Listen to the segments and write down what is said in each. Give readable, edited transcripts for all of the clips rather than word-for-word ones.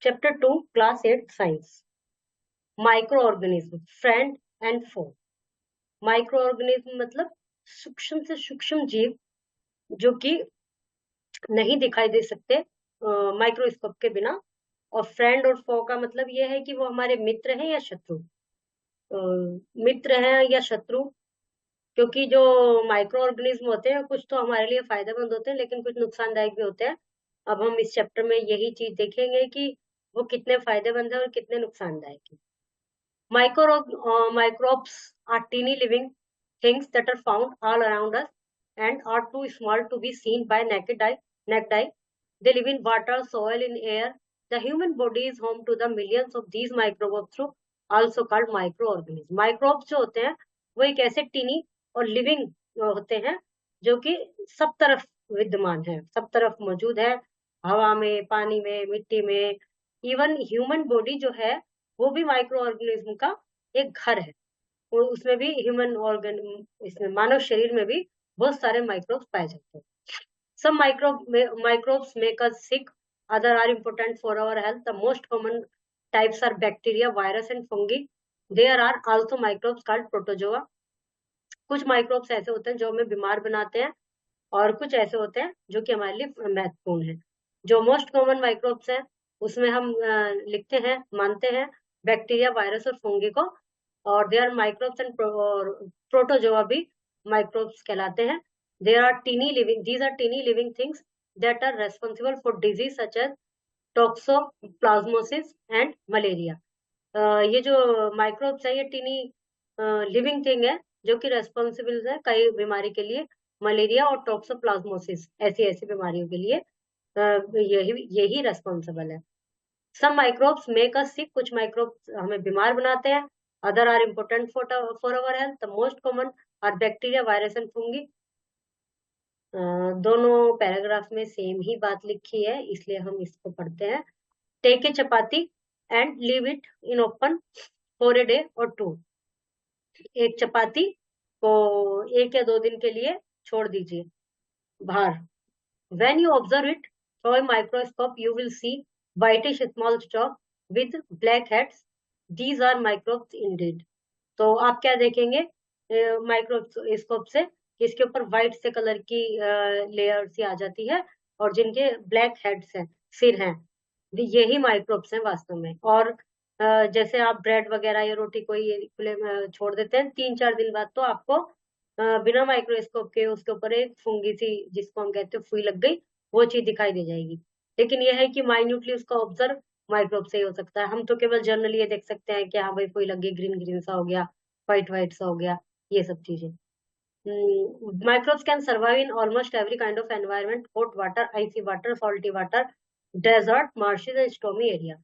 Chapter 2 class 8 science. Microorganism friend and foe. Microorganism मतलब सूक्ष्म से सूक्ष्म जीव जो कि नहीं दिखाई दे सकते माइक्रोस्कोप के बिना। और फ्रेंड और फो का मतलब ये है कि वो हमारे मित्र हैं या शत्रु। मित्र हैं या शत्रु, क्योंकि जो माइक्रो ऑर्गेनिज्म होते हैं कुछ तो हमारे लिए फायदेमंद होते हैं लेकिन कुछ नुकसानदायक भी होते हैं। अब हम इस चैप्टर में यही चीज देखेंगे कि वो कितने फायदेमंद है और कितने नुकसानदायक है। Microbes are teeny living things that are found all around us and are too small to be seen by naked eye. They live in water, soil, in air. The human body is home to the millions of these microbes through also called microorganisms. Microbes जो होते हैं वो एक ऐसे tiny और living होते हैं जो कि सब तरफ विद्यमान है, सब तरफ मौजूद है, हवा में, पानी में, मिट्टी में। इवन ह्यूमन बॉडी जो है वो भी माइक्रो ऑर्गेनिज्म का एक घर है। और उसमें भी ह्यूमन ऑर्गन, इसमें मानव शरीर में भी बहुत सारे माइक्रोब्स पाए जाते हैं। Some microbes make us sick, other are important for our health. The most common types are bacteria, virus and fungi. There are also microbes called protozoa. कुछ माइक्रोब्स ऐसे होते हैं जो हमें बीमार बनाते हैं और कुछ ऐसे होते हैं जो कि हमारे लिए महत्वपूर्ण है। जो मोस्ट कॉमन माइक्रोब्स हैं उसमें हम लिखते हैं, मानते हैं बैक्टीरिया, वायरस और फंगी को। और they are microbes and protozoa भी माइक्रोब्स कहलाते हैं। These are teeny living things that are responsible for disease such as toxoplasmosis and malaria. ये जो माइक्रोब्स है ये टीनी लिविंग थिंग है जो कि रेस्पॉन्सिबल है कई बीमारी के लिए, मलेरिया और टॉक्सोप्लाज्मोसिस ऐसी ऐसी बीमारियों के लिए यही यही रेस्पॉन्सिबल है। सम माइक्रोब्स मेक अस सिक, कुछ माइक्रोब्स हमें बीमार बनाते हैं। Other are important for our health. The most common are bacteria, virus and fungi. दोनों पैराग्राफ में सेम ही बात लिखी है इसलिए हम इसको पढ़ते हैं। Take a chapati and leave it in open for a day or two. एक चपाती को 1 या 2 दिन के लिए छोड़ दीजिए बाहर। When you observe it through a microscope, you will see whitish small stalk with black heads. These are microbes indeed. तो आप क्या देखेंगे माइक्रोस्कोप से कि इसके ऊपर व्हाइट से कलर की लेयर सी आ जाती है और जिनके ब्लैक हेड्स हैं, सिर हैं, यही माइक्रोब्स हैं वास्तव में। और जैसे आप ब्रेड वगैरह या रोटी कोई खुले में छोड़ देते हैं 3-4 दिन बाद तो आपको बिना माइक्रोस्कोप के उसके ऊपर एक फंगी सी, जिसको हम कहते हैं फुई लग गई, वो चीज दिखाई दे जाएगी। लेकिन यह है कि माइन्यूटली उसका ऑब्जर्व माइक्रोब से ही हो सकता है। हम तो केवल जनरली ये देख सकते हैं कि हाँ भाई फुई लग गई, ग्रीन ग्रीन सा हो गया, व्हाइट व्हाइट सा हो गया, ये सब चीजें। Microbes can survive in almost every kind of environment: hot water, icy water, salty water, desert, marshes and stormy area.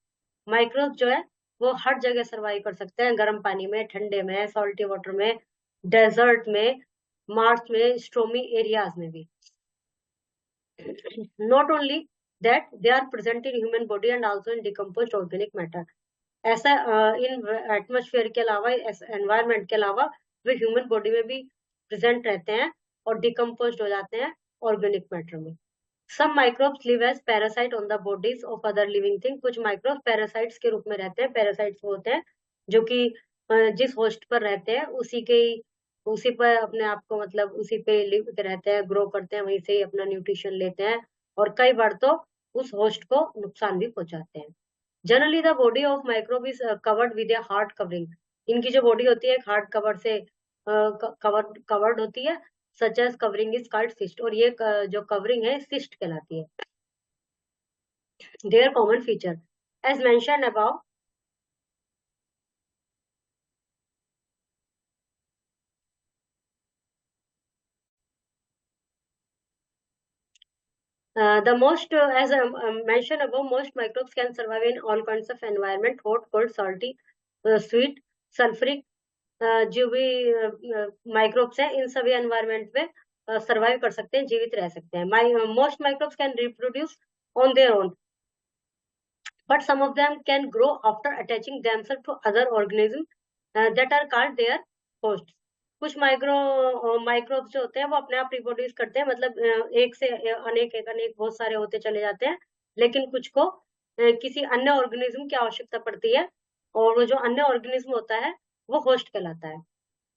Microbe जो है वो हर जगह सर्वाइव कर सकते हैं, गर्म पानी में, ठंडे में, सॉल्टी वाटर में, डेजर्ट में, मार्स में, स्टोमी एरियाज में भी। Not only that they are present in human body and also in decomposed organic matter. ऐसा इन एटमोस्फेयर के अलावा, एनवायरमेंट के अलावा वे ह्यूमन बॉडी में भी प्रेजेंट रहते हैं और डिकम्पोज हो जाते हैं ऑर्गेनिक मैटर में। Some microbes live as parasite on the bodies of other living thing. कुछ माइक्रोब्स पैरासाइट्स के रूप में रहते हैं। पैरासाइट्स वो होते हैं जो कि जिस होस्ट पर रहते हैं उसी पर अपने आप को, मतलब उसी पे लिव रहते हैं, ग्रो करते हैं, वहीं से ही अपना न्यूट्रिशन लेते हैं और कई बार तो उस होस्ट को नुकसान भी पहुंचाते हैं। Generally the body of microbe is covered with a hard covering. इनकी जो बॉडी होती है एक हार्ड कवर से कवर्ड होती है। Such as covering is called cyst, और ये जो कवरिंग है सिस्ट कहलाती है। Their common feature as mention above, the most as mentioned above, most microbes can survive in all kinds of environment: hot, cold, salty, sweet, sulfuric। जो भी microbes हैं इन सभी एनवायरमेंट में सर्वाइव कर सकते हैं, जीवित रह सकते हैं। Most microbes can reproduce on their own, but some of them can grow after attaching themselves to other organisms that are called their hosts। कुछ माइक्रोब्स जो होते हैं वो अपने आप रिप्रोड्यूस करते हैं, मतलब एक से अनेक बहुत सारे होते चले जाते हैं, लेकिन कुछ को किसी अन्य ऑर्गेनिज्म की आवश्यकता पड़ती है, और वो जो अन्य ऑर्गेनिज्म होता है वो होस्ट कहलाता है।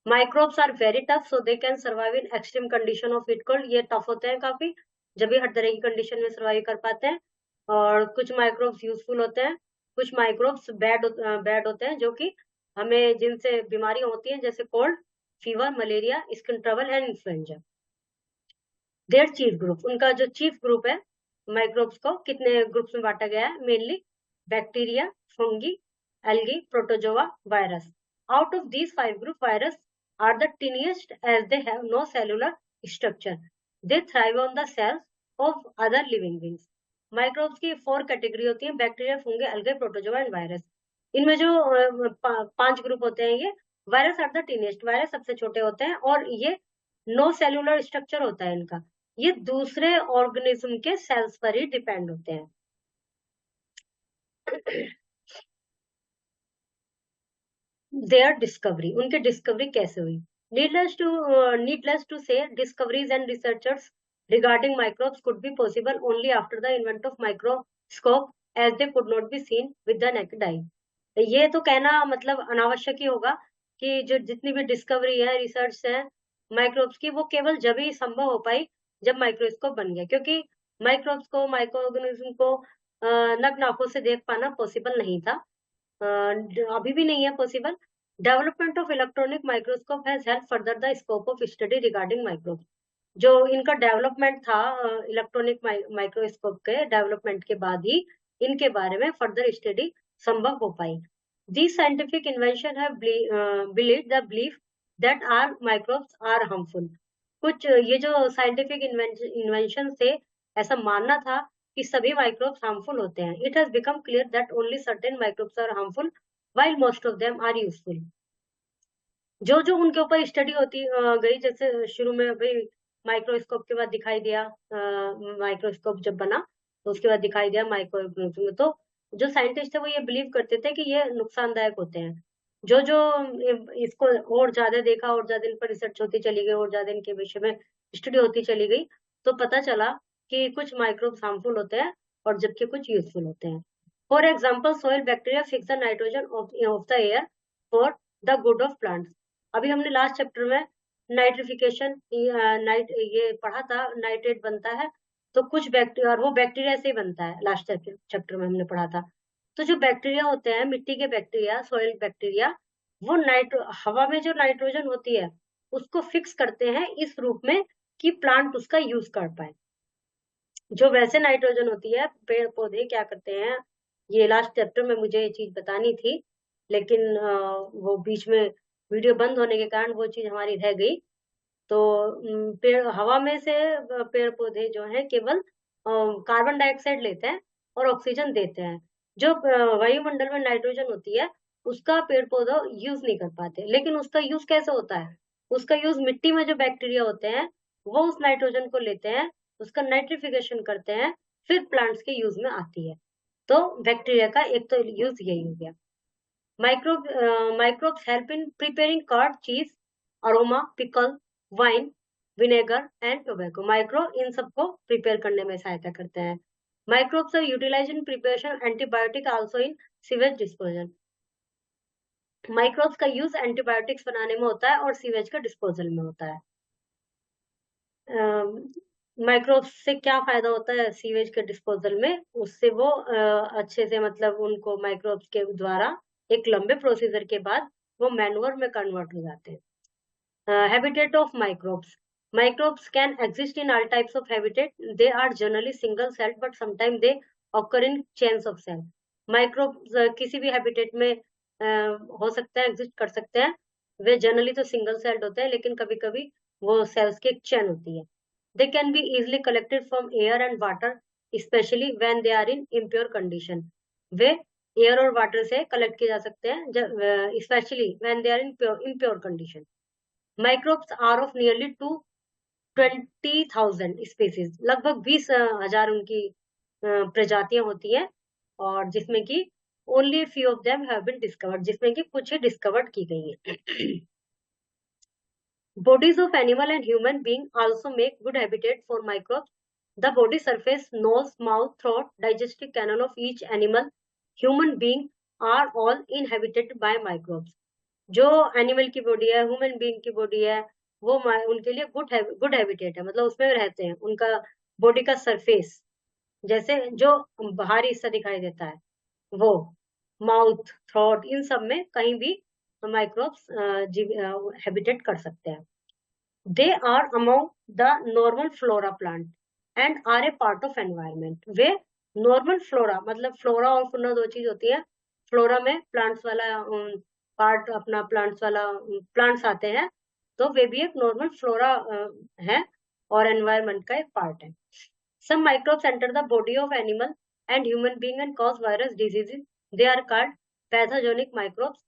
Microbes are very tough, so they can survive in extreme condition of heat cold. ये टफ होते हैं काफी, जब भी हर तरह की कंडीशन में सर्वाइव कर पाते हैं। और कुछ माइक्रोब्स यूजफुल होते हैं, कुछ माइक्रोब्स बैड होते हैं, जो कि हमें जिनसे बीमारियां होती हैं, जैसे cold, fever, malaria, skin trouble and influenza. Their chief group, उनका जो चीफ ग्रुप है माइक्रोब्स को कितने ग्रुप्स में बांटा गया है, mainly bacteria, fungi, algae, protozoa, virus. Out of these 5 group, virus are the tiniest as they have no cellular structure. They thrive on the cells of other living beings. Microbes की 4 category होती है, bacteria, fungi, algae, protozoa and virus. इनमें जो 5 group होते हैं, ये virus are the tiniest, virus सबसे छोटे होते हैं, और ये नो सेलुलर स्ट्रक्चर होता है इनका, ये दूसरे ऑर्गेनिज्म के सेल्स पर ही डिपेंड होते हैं। देयर डिस्कवरी, उनकी डिस्कवरी कैसे हुई? नीडलेस टू से discoveries and researchers regarding microbes could be possible only after the invent of microscope, as they could not be seen with the naked eye। ये तो कहना मतलब अनावश्यक ही होगा कि जो जितनी भी डिस्कवरी है, रिसर्च है माइक्रोब्स की, वो केवल जब ही संभव हो पाई जब माइक्रोस्कोप बन गया, क्योंकि माइक्रोब्स को, माइक्रो ऑर्गेनिज्म को नग्न आंखों से देख पाना पॉसिबल नहीं था, अभी भी नहीं है possible. Development of electronic microscope has help further the scope of study regarding microbes. जो इनका डेवलपमेंट था इलेक्ट्रॉनिक माइक्रोस्कोप के डेवलपमेंट के बाद ही इनके बारे में फर्दर स्टडी संभव हो पाई। These scientific invention have believed the belief that all microbes are harmful। कुछ ये जो साइंटिफिक इन्वेंशन से ऐसा मानना था कि सभी माइक्रोब्स हार्मफुल होते हैं। It has become clear that only certain microbes are harmful while most of them are useful. जो जो उनके ऊपर स्टडी होती गई, जैसे शुरू में भाई माइक्रोस्कोप के बाद दिखाई दिया, माइक्रोस्कोप जब बना तो उसके बाद दिखाई दिया माइक्रोऑर्गेनिज्म, तो जो साइंटिस्ट थे वो ये बिलीव करते थे कि ये नुकसानदायक होते हैं। जो जो इसको और ज्यादा देखा, और ज्यादा इन पर रिसर्च होती चली गई, और ज्यादा इनके विषय में स्टडी होती चली गई, तो पता चला कि कुछ माइक्रोब्स हार्मफुल होते हैं और जबकि कुछ यूजफुल होते हैं। For example, soil bacteria fix the nitrogen of the air for the good of plants. अभी हमने लास्ट चैप्टर में नाइट्रिफिकेशन ये पढ़ा था, नाइट्रेट बनता है तो कुछ बैक्टीरिया, और वो बैक्टीरिया से ही बनता है, लास्ट चैप्टर में हमने पढ़ा था। तो जो बैक्टीरिया होते हैं, मिट्टी के बैक्टीरिया, सॉइल बैक्टीरिया, वो हवा में जो नाइट्रोजन होती है उसको फिक्स करते हैं इस रूप में कि प्लांट उसका यूज कर पाए। जो वैसे नाइट्रोजन होती है, पेड़ पौधे क्या करते हैं, ये लास्ट चैप्टर में मुझे ये चीज बतानी थी, लेकिन वो बीच में वीडियो बंद होने के कारण वो चीज हमारी रह गई। तो पेड़, हवा में से पेड़ पौधे जो है केवल कार्बन डाइऑक्साइड लेते हैं और ऑक्सीजन देते हैं। जो वायुमंडल में नाइट्रोजन होती है उसका पेड़ पौधा यूज नहीं कर पाते। लेकिन उसका यूज कैसे होता है? उसका यूज मिट्टी में जो बैक्टीरिया होते हैं वो उस नाइट्रोजन को लेते हैं, उसका नाइट्रिफिकेशन करते हैं, फिर प्लांट्स के यूज में आती है। तो बैक्टीरिया का एक तो यूज यही हो गया। Microbes help in preparing curd, cheese, aroma, pickle, wine, vinegar and tobacco. Micro इन सबको प्रिपेयर करने में सहायता करते हैं। Microbes are utilise in preparation antibiotic also in sewage disposal. Microbes का यूज एंटीबायोटिक्स बनाने में होता है और सीवेज का डिस्पोजल में होता है। माइक्रोब्स से क्या फायदा होता है सीवेज के डिस्पोजल में? उससे वो अच्छे से, मतलब उनको माइक्रोब्स के द्वारा एक लंबे प्रोसीजर के बाद वो मैन्योर में कन्वर्ट हो जाते हैं। Habitat of microbes. Microbes can exist in all types of habitat. They are generally single celled, but sometimes they occur in chains of cell। Microbes किसी भी habitat में हो सकते हैं, एग्जिस्ट कर सकते हैं। वे जनरली तो सिंगल सेल्ड होते हैं, लेकिन कभी कभी वो सेल्स की एक चेन होती है। They can be easily collected from air and water, especially when they are in impure condition। Way air और वाटर से कलेक्ट किए जा सकते हैं, specially when they are in impure condition। Microbes are of nearly 20,000 species, लगभग 20,000 उनकी प्रजातियां होती हैं, और जिसमें कि only few of them have been discovered, जिसमें कि कुछ ही डिस्कवर्ड की गई है। Bodies of animal and human being also make good habitat for microbes. The body surface, nose, mouth, throat, digestive canal of each animal, human being are all inhabited by microbes. जो animal की body है, human being की body है, वो उनके लिए good habitat है, मतलब उसमें रहते हैं। उनका बॉडी का सरफेस, जैसे जो बाहरी हिस्सा दिखाई देता है वो, माउथ, थ्रोट, इन सब में कहीं भी माइक्रोब्स हैबिटेट कर सकते हैं। They are among the normal flora plant and are a part of environment. वे नॉर्मल फ्लोरा, मतलब फ्लोरा और फौना दो चीज होती है। फ्लोरा में प्लांट्स वाला पार्ट, अपना प्लांट्स वाला प्लांट्स आते हैं, तो वे भी एक नॉर्मल फ्लोरा है और एनवायरमेंट का एक पार्ट है। Some microbes enter the body of animal and human being and cause virus diseases. They are called pathogenic microbes.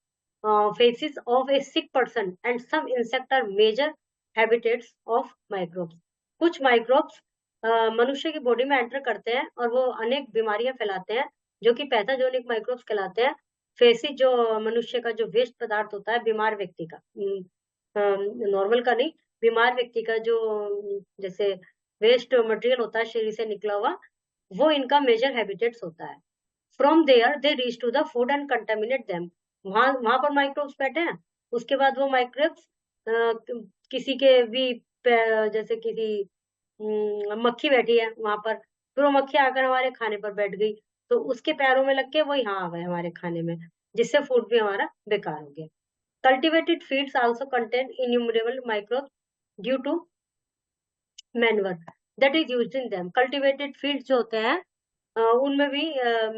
Faces of a sick person and some insect are major habitats of microbes. कुछ microbes मनुष्य की body में enter करते हैं और वो अनेक बीमारियां फैलाते हैं, जो कि पैथोजेनिक माइक्रोब्स कहलाते हैं। फेसिस जो मनुष्य का जो वेस्ट पदार्थ होता है बीमार व्यक्ति का, नॉर्मल का नहीं, बीमार व्यक्ति का जो जैसे वेस्ट मटेरियल होता है शरीर से निकला हुआ, वो इनका मेजर हैबिटेट्स होता है। From there they reach to the food and contaminate them. वहां पर माइक्रोब्स बैठे हैं, उसके बाद वो माइक्रोब्स किसी के भी जैसे किसी मक्खी बैठी है वहां पर, फिर वो मक्खी आकर हमारे खाने पर बैठ गई, तो उसके पैरों में लग के वो यहाँ आ गए हमारे खाने में, जिससे फूड भी हमारा बेकार हो गया। Cultivated fields also contain innumerable microbes due to manure that is used in them. Cultivated fields जो होते हैं उनमें भी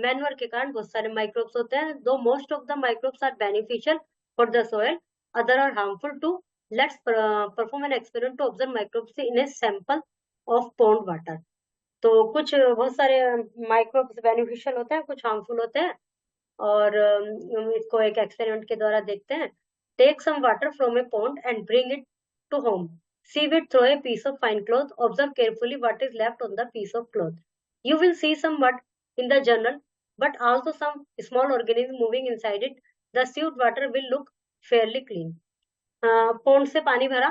मैनवर के कारण बहुत सारे माइक्रोब्स होते हैं। Though most of the microbes are beneficial for the soil, other are harmful too. Let's perform an experiment to observe microbes in a sample of pond water. तो कुछ बहुत सारे माइक्रोब्स बेनिफिशियल होते हैं, कुछ हार्मफुल होते हैं, और इसको एक एक्सपेरिमेंट के द्वारा देखते हैं। Take some water from a pond and bring it to home. Sieve it through a piece of fine cloth. Observe carefully what is left on the piece of cloth. You will see some mud in the journal, but also some small organisms moving inside it. The sieved water will look fairly clean. Pond से पानी भरा,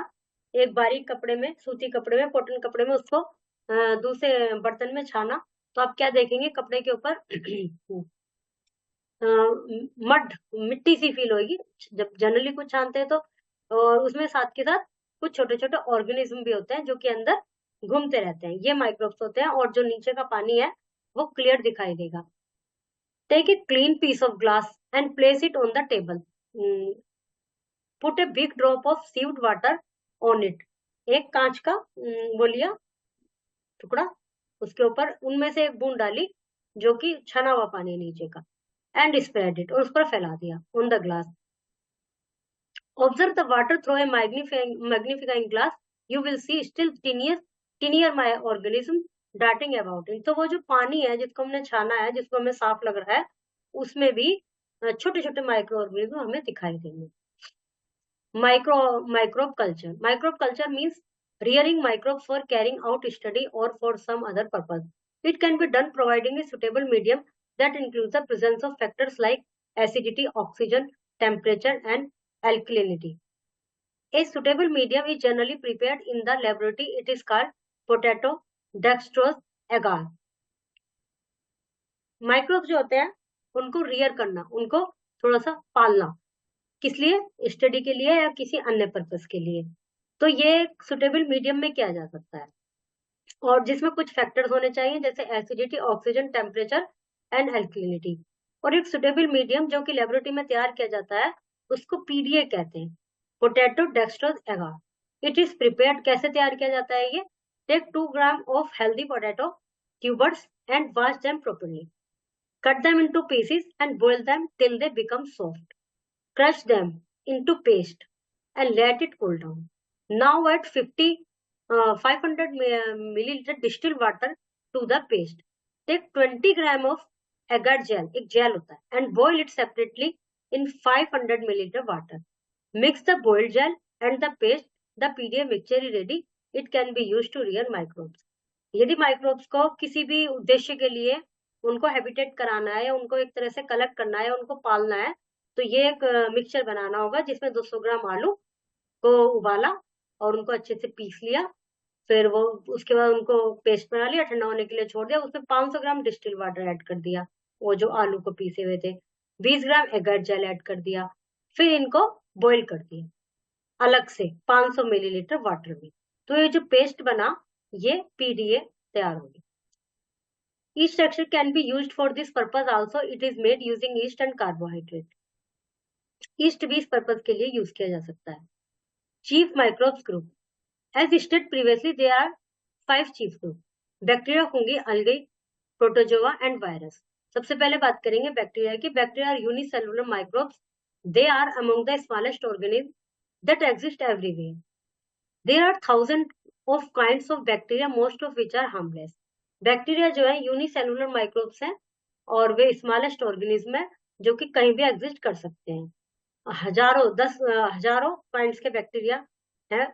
एक बारीक कपड़े में, सूती कपड़े में, कॉटन कपड़े में उसको दूसरे बर्तन में छाना, तो आप क्या देखेंगे, कपड़े के ऊपर मड, मिट्टी सी फील होगी जब जनरली कुछ छानते हैं तो। और उसमें साथ के साथ कुछ छोटे छोटे ऑर्गेनिज्म भी होते हैं जो कि अंदर घूमते रहते हैं, ये माइक्रोब्स होते हैं। और जो नीचे का पानी है वो क्लियर दिखाई देगा। Take a clean piece of glass and place it on the table. Put a big drop of sieved water on it. एक कांच का वो लिया टुकड़ा, उसके ऊपर उनमें से एक बूंद डाली जो कि छना हुआ पानी है नीचे का, एंड स्प्रेड इट, और उस पर फैला दिया on the glass. Observe the water through a magnifying glass. You will see still tinier my organism darting about it. तो वो जो पानी है जिसको हमने छाना है, जिसको हमें साफ लग रहा है, उसमें भी छोटे छोटे माइक्रो ऑर्गेनिज्म हमें दिखाई देंगे। Microbe culture. Microbe culture means rearing microbes for carrying out study or for some other purpose. It can be done providing a suitable medium that includes the presence of factors like acidity, oxygen, temperature, and alkalinity. A suitable medium is generally prepared in the laboratory. It is called potato dextrose agar. Microbes जो होते हैं उनको rear करना, उनको थोड़ा सा पालना, किस लिए, स्टडी के लिए या किसी अन्य पर्पस के लिए। तो ये सुटेबल मीडियम में किया जा सकता है, और जिसमें कुछ फैक्टर्स होने चाहिए जैसे acidity, oxygen, temperature and alkalinity. और एक सुटेबल मीडियम जो कि लेबोरेटरी में तैयार किया जाता है उसको पीडीए कहते हैं, potato dextrose agar. It is prepared, कैसे तैयार किया जाता है ये, take 2 gram of healthy potato tubers and wash them properly. Cut them into pieces and boil them till they become soft. Crush them into paste and let it cool down. Now add 500 milliliter distilled water to the paste. Take 20 gram of agar gel, एक jail होता है, and boil it separately in 500 milliliter water. Mix the boiled gel and the paste. The PDA mixture is ready. It can be used to rear microbes. यदि microbes को किसी भी उद्देश्य के लिए उनको हैबिटेट कराना है, उनको एक तरह से कलेक्ट करना है, उनको पालना है, तो ये एक मिक्सचर बनाना होगा जिसमें 200 ग्राम आलू को उबाला और उनको अच्छे से पीस लिया, फिर वो उसके बाद उनको पेस्ट बना लिया, ठंडा होने के लिए छोड़ दिया, उसमें 500 ग्राम डिस्टिल वाटर ऐड कर दिया, वो जो आलू को पीसे हुए थे, 20 ग्राम एगर जेल ऐड कर दिया, फिर इनको बॉईल कर दिया अलग से 500 मिलीलीटर वाटर में। तो ये जो पेस्ट बना, ये पीडीए तैयार हो गया। Yeast structure can be used for this purpose also. It is made using yeast and carbohydrate. Yeast भी इस पर्पज के लिए यूज किया जा सकता है। Chief microbes group, as state previously there are 5 chief group, bacteria, fungi, algae, protozoa and virus. सबसे पहले बात करेंगे बैक्टीरिया की। Bacteria are unicellular microbes, they are among the smallest organism that exist everywhere. There are thousand of kinds of bacteria, most of which are harmless. Bacteria जो है unicellular microbes हैं और वे smallest organism है जो कि कहीं भी एग्जिस्ट कर सकते हैं। हजारों काइंड्स के बैक्टीरिया है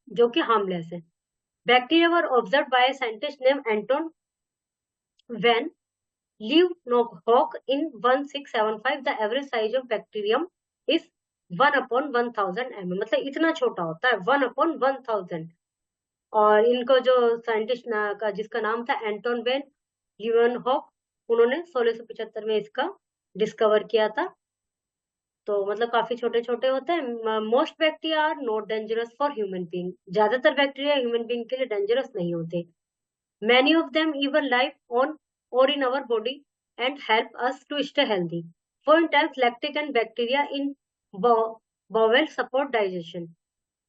जो कि हार्मलेस है। Bacteria were observe by scientist name Anton van Leeuwenhoek in 1675. The average size of bacterium is 1/1000 mm, मतलब इतना छोटा होता है 1/1000। और इनको जो साइंटिस्ट का जिसका नाम था एंटोन वेन लीeuwenhoek, उन्होंने 1675 में इसका डिस्कवर किया था। तो मतलब काफी छोटे छोटे होते हैं। Most bacteria are not dangerous for human being, ज्यादातर बैक्टीरिया ह्यूमन बीइंग के लिए डेंजरस नहीं होते। Many of them even live on और in our body and help us to stay healthy. For instance lactic and bacteria in bowel support digestion.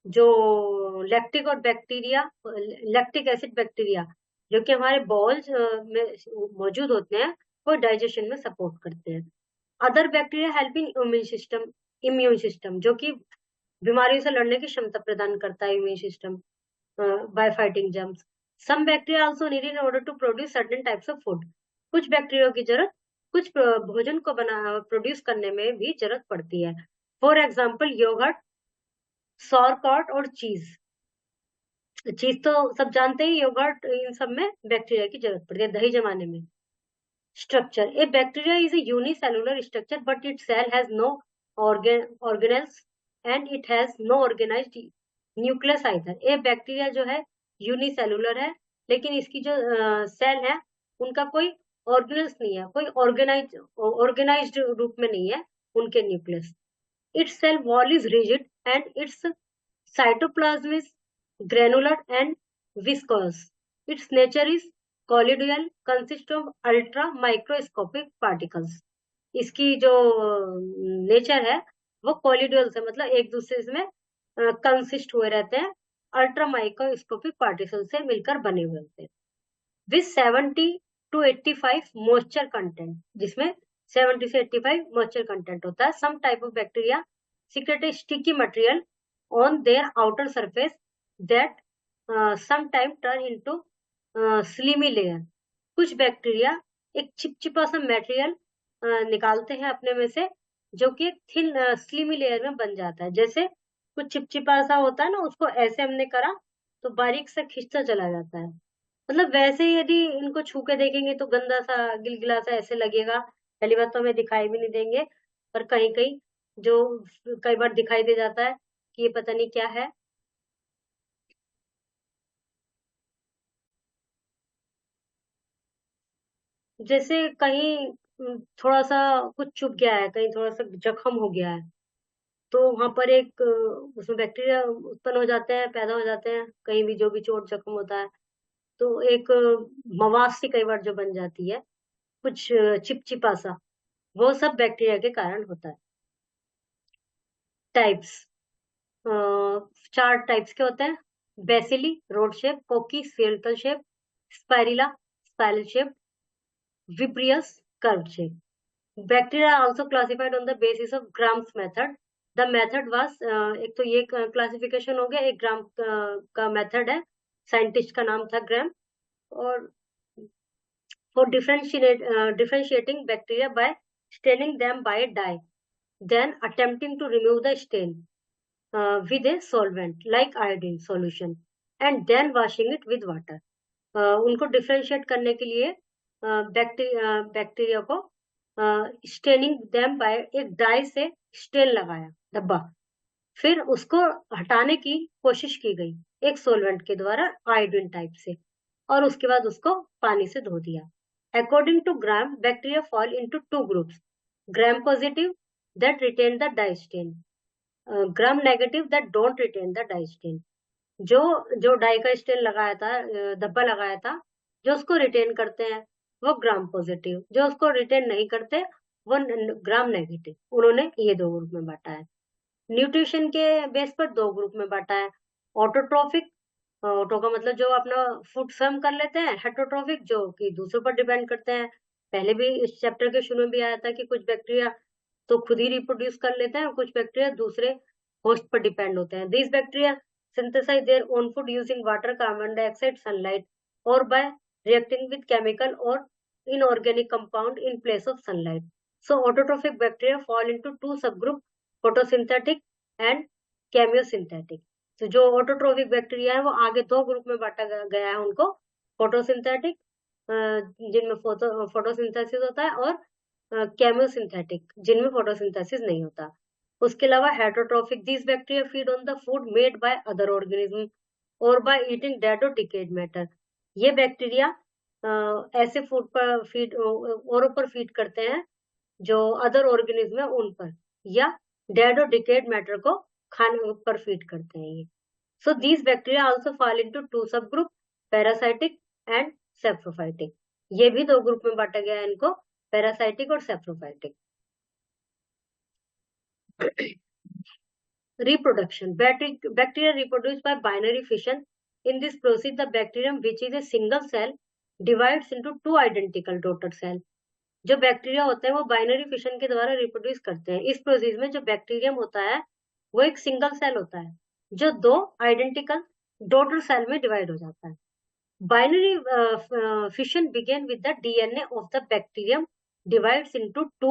जो lactic और bacteria, lactic acid bacteria जो कि हमारे बॉल्स में मौजूद होते हैं, वो डाइजेशन में सपोर्ट करते हैं। Other bacteria helping immune system जो कि बीमारियों से लड़ने की क्षमता प्रदान करता है immune system by fighting germs. Some bacteria also need in order to produce certain types of food. कुछ बैक्टीरिया की जरूरत कुछ भोजन को प्रोड्यूस करने में भी जरूरत पड़ती है। फॉर एग्जाम्पल योगर्ट, सॉरकॉट और चीज। चीज तो सब जानते हैं, योगर्ट, इन सब में बैक्टीरिया की जरूरत पड़ती है दही जमाने में। Structure. A bacteria is a unicellular structure, but its cell has no organelles and it has no organized nucleus either. A bacteria जो है यूनिसेलुलर है, लेकिन इसकी जो सेल है उनका कोई ऑर्गेनल्स नहीं है, कोई ऑर्गेनाइज्ड रूप में नहीं है उनके nucleus. Its cell wall is rigid and its cytoplasm is granular and viscous. Its nature is colloidal, consist of ultra microscopic particles. इसकी जो नेचर है वो कॉलिडुअल से, मतलब एक दूसरे में कंसिस्ट हुए रहते हैं, अल्ट्रा माइक्रोस्कोपिक पार्टिकल से मिलकर बने हुए होते हैं। विथ 70 to 85 मॉइस्चर कंटेंट, जिसमें 70 से 85 मॉइस्चर कंटेंट होता है। Some type of bacteria secrete a sticky material on their outer surface that sometimes turn into slimy layer. कुछ बैक्टीरिया एक चिपचिपा सा मटेरियल निकालते हैं अपने में से जो कि एक थिन स्लिमी लेयर में बन जाता है। जैसे कुछ चिपचिपा सा होता है ना, उसको ऐसे हमने करा तो बारीक सा खिंचता चला जाता है। मतलब वैसे ही यदि इनको छू के देखेंगे तो गंदा सा गिलगिला सा ऐसे लगेगा। पहली बात तो हमें दिखाई भी नहीं देंगे, पर कहीं कहीं जो कई बार दिखाई दे जाता है कि ये पता नहीं क्या है। जैसे कहीं थोड़ा सा कुछ चुभ गया है, कहीं थोड़ा सा जख्म हो गया है, तो वहां पर एक उसमें बैक्टीरिया उत्पन्न हो जाते हैं, पैदा हो जाते हैं, कहीं भी जो भी चोट जख्म होता है तो एक मवास सी कई बार जो बन जाती है, कुछ चिपचिपा सा, वो सब बैक्टीरिया के कारण होता है। टाइप्स, 4 टाइप्स के होते हैं। Bacilli rod shape, cocci spherical shape, spirilla spiral shape, vibrios curve shape. Bacteria are also classified on the basis of Gram's method. The method was एक तो ये क्लासिफिकेशन हो गया, एक ग्राम का मेथड है, साइंटिस्ट का नाम था ग्राम। और for differentiating bacteria by staining them by dye, then attempting to remove the stain with a solvent like iodine solution and then washing it with water. उनको डिफ्रेंशिएट करने के लिए बैक्टीरिया को स्टेनिंग देम बाय एक die से stand लगाया, धब्बा, फिर उसको हटाने की कोशिश की गई एक सोलवेंट के द्वारा आयोडीन टाइप से, और उसके बाद उसको पानी से धो दिया। According to gram, bacteria fall into two groups, gram positive that retain the dye stain, gram negative that don't retain the dye stain. जो जो डाई का स्टेन लगाया था, धब्बा लगाया था, जो उसको रिटेन करते हैं वो ग्राम पॉजिटिव, जो उसको रिटेन नहीं करते वो ग्राम नेगेटिव। उन्होंने ये दो ग्रुप में बांटा है। न्यूट्रिशन के बेस पर दो ग्रुप में बांटा है, ऑटोट्रोफिक, ऑटो का मतलब जो अपना फूड स्वयं कर लेते हैं, हेटरोट्रोफिक जो कि दूसरों पर डिपेंड करते हैं। पहले भी इस चैप्टर के शुरू में भी आया था कि कुछ बैक्टीरिया तो खुद ही रिप्रोड्यूस कर लेते हैं, कुछ बैक्टीरिया दूसरे होस्ट पर डिपेंड होते हैं। This bacteria synthesize their own food using water, carbon dioxide, sunlight, or by reacting with chemical or inorganic compound in place of sunlight. So autotrophic bacteria fall into two subgroup, photosynthetic and chemiosynthetic. तो जो autotrophic bacteria है वो आगे दो group में बांटा गया है उनको, फोटोसिंथेटिक जिनमें फोटोसिंथेसिस होता है, और केमियोसिंथेटिक जिनमें फोटोसिंथेसिस नहीं होता। उसके अलावा heterotrophic, this bacteria feed on the food made by other organism और बाय ईटिंग डेड और डिकेड मैटर। ये बैक्टीरिया ऐसे फूड पर फीड और ऊपर फीड करते हैं जो अदर ऑर्गेनिज्म है उन पर, या डेड और डिकेड मैटर को खाने पर फीड करते हैं ये। So these bacteria also fall into to सब ग्रुप, पैरासाइटिक एंड सेप्रोफाइटिक। ये भी दो ग्रुप में बांटा गया है इनको, पैरासाइटिक और saprophytic. Reproduction. Bacteria reproduce by binary fission. In this process, the bacterium, which is a single cell, divides into two identical daughter cell. जो बैक्टीरिया होते हैं वो बाइनरी फिशन के द्वारा रिप्रोड्यूस करते हैं। इस प्रोसेस में जो बैक्टीरियम होता है वो एक सिंगल सेल होता है जो दो आइडेंटिकल डॉटर सेल में डिवाइड हो जाता है। Binary fission began with the DNA of the bacterium divides into two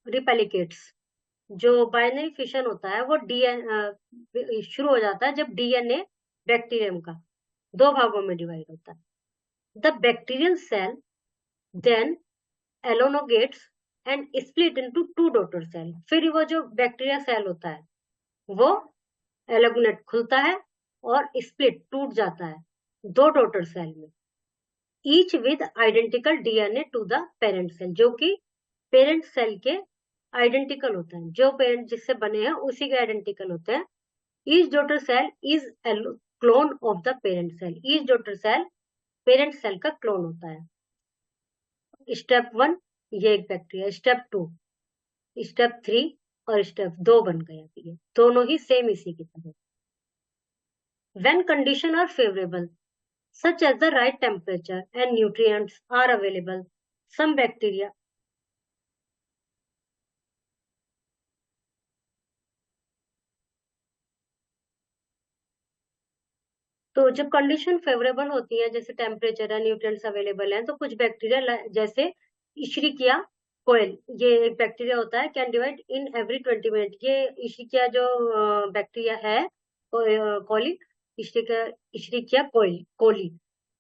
replicates. जो बाइनरी फिशन होता है वो शुरू हो जाता है जब डीएनए बैक्टीरियम का दो भागों में डिवाइड होता है। The bacterial cell then elongates and split into two daughter cell. फिर वो जो बैक्टीरिया सेल होता है वो एलोगनेट खुलता है और स्प्लिट टूट जाता है दो डॉटर सेल में, each with identical DNA to the parent cell, जो कि पेरेंट सेल के आइडेंटिकल होते हैं, जो पेरेंट जिससे बने हैं उसी के आइडेंटिकल होते हैं। Each daughter cell is clone of the parent cell. Each daughter cell parent cell का क्लोन होता है। स्टेप 1 ये एक बैक्टीरिया, स्टेप 2, स्टेप 3 और स्टेप 2 बन गया। ये दोनों ही सेम इसी की तरह। When conditions are favorable, such as the right temperature and nutrients are available, some bacteria तो जब कंडीशन फेवरेबल होती है, जैसे टेम्परेचर है, न्यूट्रिएंट्स अवेलेबल हैं, तो कुछ बैक्टीरिया जैसे इश्रिकिया कोयल, ये एक बैक्टीरिया होता है, can divide in every 20 minute. ये इश्रिकिया जो बैक्टीरिया है कोली, इश्रिकिया कोली,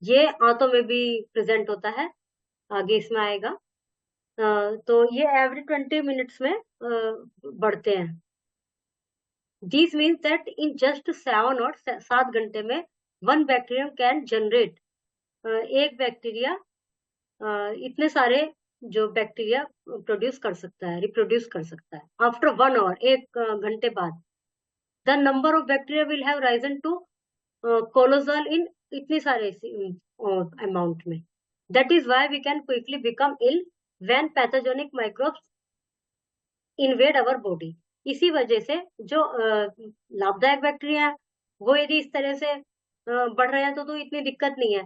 ये आंतों में भी प्रेजेंट होता है, आगे इसमें आएगा। तो ये एवरी 20 मिनट्स में बढ़ते हैं। This means that in just 7 और 7 घंटे में वन बैक्टीरियम कैन जनरेट, एक बैक्टीरिया इतने सारे जो बैक्टीरिया प्रोड्यूस कर सकता है, रिप्रोड्यूस कर सकता है। आफ्टर 1 आवर, एक घंटे बाद, the number of bacteria will have risen to colossal इन इतने सारे अमाउंट में। That is why we can quickly become ill when pathogenic microbes invade our body. इसी वजह से जो लाभदायक बैक्टीरिया है वो यदि इस तरह से बढ़ रहे हैं तो इतनी दिक्कत नहीं है,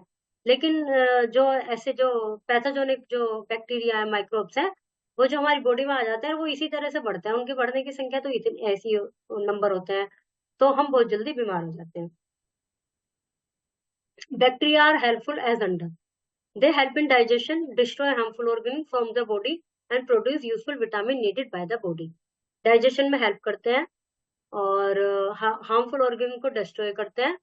लेकिन जो ऐसे जो पैथोजेनिक जो बैक्टीरिया है, माइक्रोब्स हैं, वो जो हमारी बॉडी में आ जाते हैं वो इसी तरह से बढ़ते हैं, उनके बढ़ने की संख्या तो इतनी ऐसी नंबर होते हैं, तो हम बहुत जल्दी बीमार हो जाते हैं। Bacteria are helpful as under, they help in digestion, destroy harmful organisms from the body and produce useful vitamin needed by the body। Digestion में हेल्प करते हैं और हार्मफुल ऑर्गेनिज्म को डिस्ट्रॉय करते हैं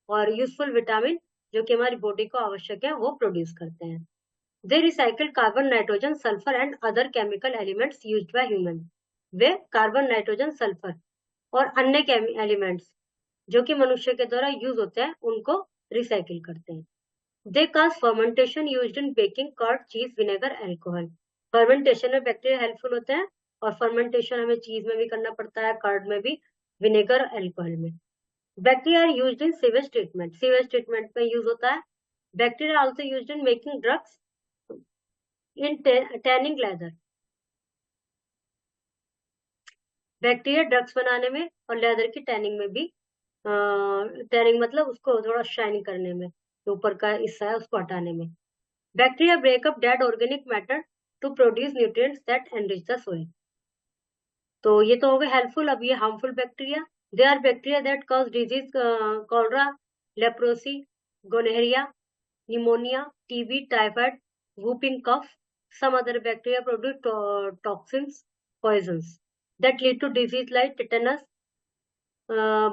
और यूजफुल विटामिन जो कि हमारी बॉडी को आवश्यक है वो प्रोड्यूस करते हैं। दे recycle carbon, nitrogen, sulphur and other chemical elements used by human. Way carbon, nitrogen, sulphur और अन्य एलिमेंट्स जो कि मनुष्य के द्वारा यूज होते हैं उनको रिसाइकिल करते हैं। They cause fermentation used in baking, curd, cheese, vinegar, alcohol. Fermentation में बैक्टीरिया हेल्पफुल होते हैं और फर्मेंटेशन हमें चीज में भी करना पड़ता है, कर्ड में भी, विनेगर, अल्कोहल में। Bacteria are used in sewage treatment, sewage treatment में यूज होता है। Bacteria also used in making drugs, in tanning leather. Bacteria drugs बनाने में और लेदर की टैनिंग में भी, टैनिंग मतलब उसको थोड़ा शाइन करने में, जो ऊपर का हिस्सा है उसको हटाने में। Bacteria break up dead organic matter to produce nutrients that enrich the soil. तो ये तो हो गए हेल्पफुल। अब ये harmful bacteria, they are bacteria that cause disease, cholera, leprosy, gonorrhoea, pneumonia, TB, typhoid, whooping cough. Some other bacteria produce toxins, poisons that lead to disease like tetanus,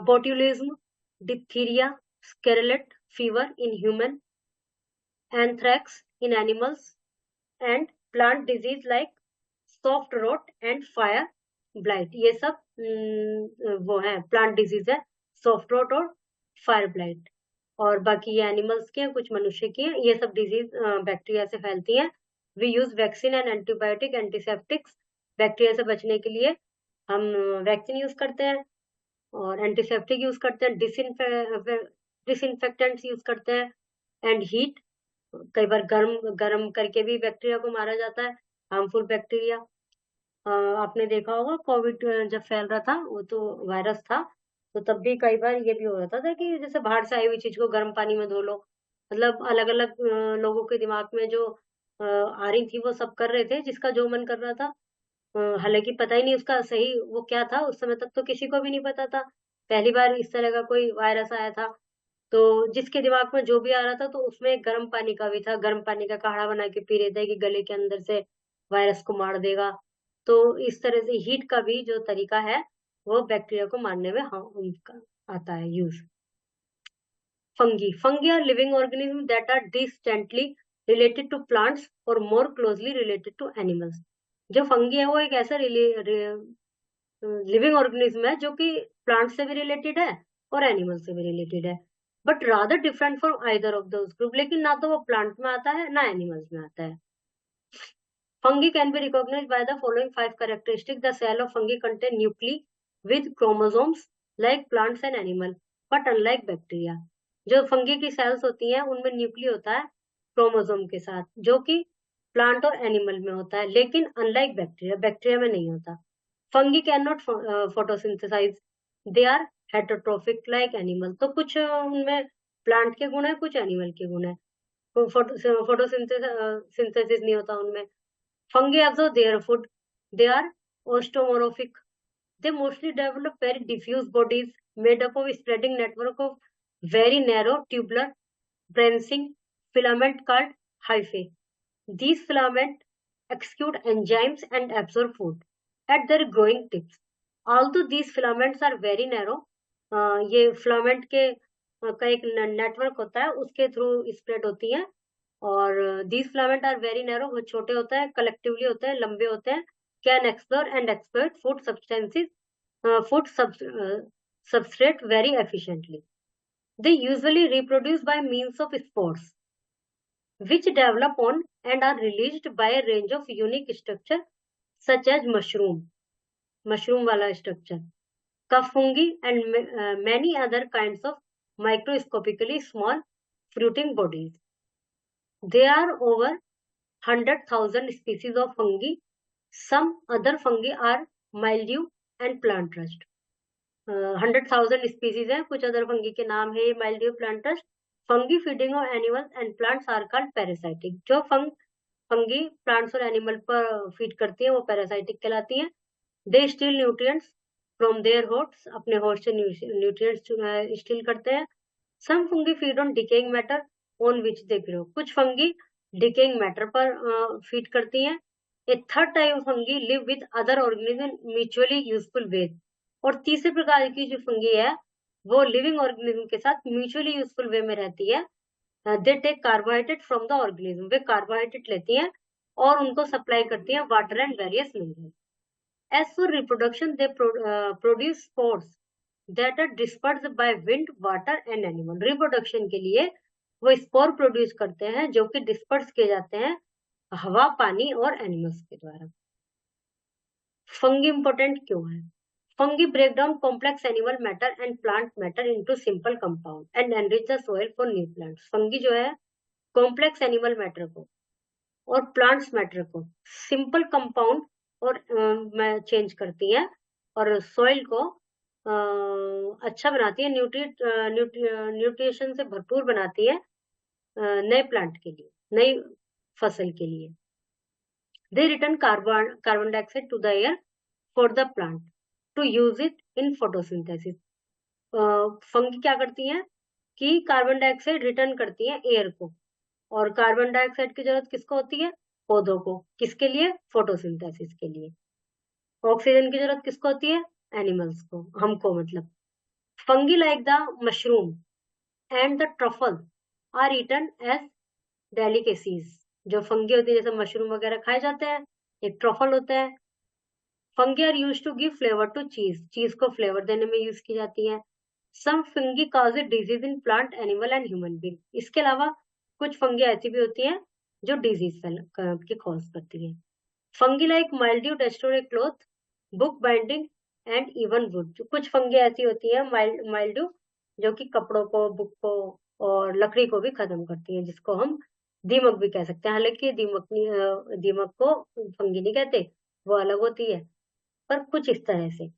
botulism, diphtheria, scarlet fever in human, anthrax in animals, and plant disease like soft rot and fire blight. ये सब वो है plant disease है, soft rot और fire blight. और बाकी ये animals के हैं, कुछ मनुष्य की हैं, ये सब डिजीज बैक्टीरिया से फैलती हैं। We use vaccine and antibiotic, antiseptics. Bacteria से बचने के लिए हम वैक्सीन यूज करते हैं और एंटीसेप्टिक यूज करते हैं, डिसइंफेक्टेंट्स यूज करते हैं, एंड हीट। कई बार गर्म गर्म करके भी बैक्टीरिया को मारा जाता है, हार्मफुल बैक्टीरिया। आपने देखा होगा कोविड जब फैल रहा था, वो तो वायरस था, तो तब भी कई बार ये भी हो जाता था कि जैसे बाहर से आई हुई चीज को गर्म पानी में धो लो। मतलब अलग अलग लोगों के दिमाग में जो आ रही थी वो सब कर रहे थे, जिसका जो मन कर रहा था। हालांकि पता ही नहीं उसका सही वो क्या था, उस समय तक तो किसी को भी नहीं पता था, पहली बार इस तरह का कोई वायरस आया था। तो जिसके दिमाग में जो भी आ रहा था, तो उसमें गर्म पानी का भी था, गर्म पानी का काढ़ा बना के पी रहे थे कि गले के अंदर से वायरस को मार देगा। तो इस तरह से हीट का भी जो तरीका है वो बैक्टीरिया को मारने में उनका आता है use. Fungi are living organism that are distantly related to plants और more closely related to animals. जो फंगी है वो एक ऐसा लिविंग ऑर्गेनिज्म है जो कि प्लांट से भी रिलेटेड है और एनिमल से भी रिलेटेड है, but rather different from either of those group. लेकिन ना तो वो प्लांट में आता है ना एनिमल्स में आता है। Fungi can be recognized by the following 5 characteristics. The cell of fungi contain nuclei with chromosomes like plants and animal, but unlike bacteria. जो फंगी की सेल्स होती हैं उनमें न्यूक्ली होता है क्रोमोसोम के साथ, जो कि प्लांट और एनिमल में होता है, लेकिन अनलाइक बैक्टीरिया, बैक्टीरिया में नहीं होता। Fungi can not photosynthesise, they are heterotrophic like animal. तो कुछ उनमें प्लांट के गुण है, कुछ एनिमल के गुण है। फोटोसिंथेसिस नहीं होता उनमें। Fungi absorb their food. They are osteomorphic. They mostly develop very diffuse bodies made up of spreading network of very narrow tubular branching filament called hyphae. These filaments execute enzymes and absorb food at their growing tips. Although these filaments are very narrow, ये filament के का एक network होता है, उसके through spread होती है। और these filament are very narrow, वो छोटे होते हैं, कलेक्टिवली होते हैं, लंबे होते हैं। Can explore and exploit food substances, food substrate very efficiently. They usually reproduce by means of spores which develop on and are released by a range of unique structure such as mushroom wala structure, cuff fungi, and many other kinds of microscopically small fruiting bodies. There are over 100,000 species of fungi. Some other fungi are mildew and plant rust. 100,000 species है, कुछ other fungi के नाम है mildew, plant rust. Fungi feeding on animals and plants are called parasitic. जो fungi plants और animal पर feed करती है वो पैरासाइटिक कहलाती हैं। They steal nutrients from their hosts, अपने होस्ट से न्यूट्रिएंट्स स्टील करते हैं। Some fungi feed on decaying matter on which they grow, कुछ फंगी डिकेइंग मैटर पर फीड करती हैं। A third type of fungi live with other organism mutually useful ways, और तीसरे प्रकार की जो फंगी है वो लिविंग ऑर्गेनिज्म के साथ म्यूचुअली यूजफुल वे में रहती है। They take carbohydrate from the organism, वे कार्बोहाइड्रेट लेती हैं और उनको सप्लाई करती हैं water and various minerals. As for reproduction, they produce spores that are dispersed by wind, water and animal. Reproduction के लिए वो स्पोर प्रोड्यूस करते हैं जो कि डिस्पर्स किए जाते हैं हवा, पानी और एनिमल्स के द्वारा। फंगी इंपोर्टेंट क्यों है? Fungi break down complex animal matter and plant matter into simple compound and enrich the soil for new plants. Fungi जो है कॉम्प्लेक्स एनिमल मैटर को और प्लांट्स मैटर को सिंपल कंपाउंड और में चेंज करती है और सॉइल को अच्छा बनाती है, न्यूट्रिशन से भरपूर बनाती है नए प्लांट के लिए, नई फसल के लिए। They return carbon dioxide to the air for the plant to use it in photosynthesis. Fungi क्या करती हैं कि कार्बन डाइऑक्साइड रिटर्न करती हैं एयर को, और कार्बन डाइऑक्साइड की जरूरत किसको होती है? पौधों को। किसके लिए? फोटोसिंथेसिस के लिए। ऑक्सीजन की जरूरत किसको होती है? एनिमल्स को, हमको मतलब। Fungi like the mushroom and the truffle are eaten as delicacies. जो फंगी होती है जैसे मशरूम वगैरह खाए जाते हैं, एक ट्रफल होता है। Fungi are use to give flavour to cheese, cheese को फ्लेवर देने में यूज की जाती है। Some fungi cause disease in plant, animal and human being. इसके अलावा कुछ फंगी ऐसी भी होती हैं जो डिजीज की कॉज करती है। Fungi like mildew destroy cloth, book binding and even would. कुछ फंगी ऐसी होती है माइल्ड्यू जो कि कपड़ों को, बुक को और लकड़ी को भी खत्म करती है, जिसको हम दीमक भी कह सकते हैं। हालांकि दीमक को फंगी नहीं कहते, वो अलग होती है, पर कुछ इस तरह से।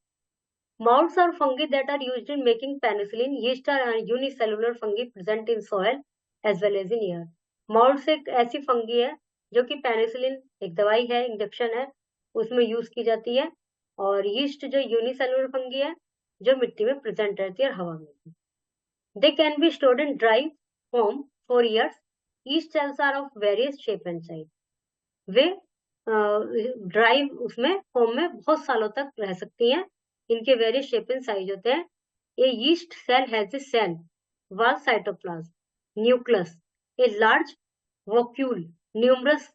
Moulds are fungi that are used in making penicillin. Yeast are unicellular fungi present in soil as well as in air. Moulds एक ऐसी फंगी है जो कि पेनिसिलिन एक दवाई है, इंजेक्शन है, उसमें यूज की जाती है। और यीस्ट जो यूनिसेलुलर फंगी है जो मिट्टी में प्रेजेंट रहती है और हवा में भी। They can be stored in dry form for years. Yeast cells are of various shape and size. Way dry उसमें फॉर्म में बहुत सालों तक रह सकती हैं। इनके वेरियस शेप एंड साइज होते हैं। A yeast cell has a cell wall, cytoplasm, nucleus, a large vacuole, numerous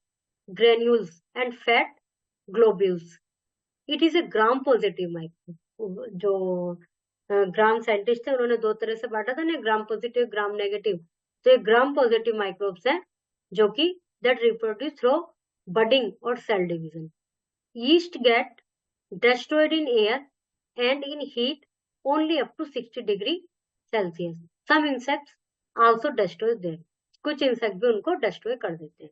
granules and fat globules. It is a gram positive microbe. जो ग्राम साइंटिस्ट थे उन्होंने दो तरह से बांटा था ना, ग्राम पॉजिटिव, ग्राम नेगेटिव। तो ये ग्राम पॉजिटिव माइक्रोब्स हैं जो कि दैट रिप्रोड्यूस थ्रू बडिंग और cell division. Yeast get destroyed in air and in heat only up to 60 degree Celsius. Some insects also destroy them. कुछ insect भी उनको destroy कर देते हैं।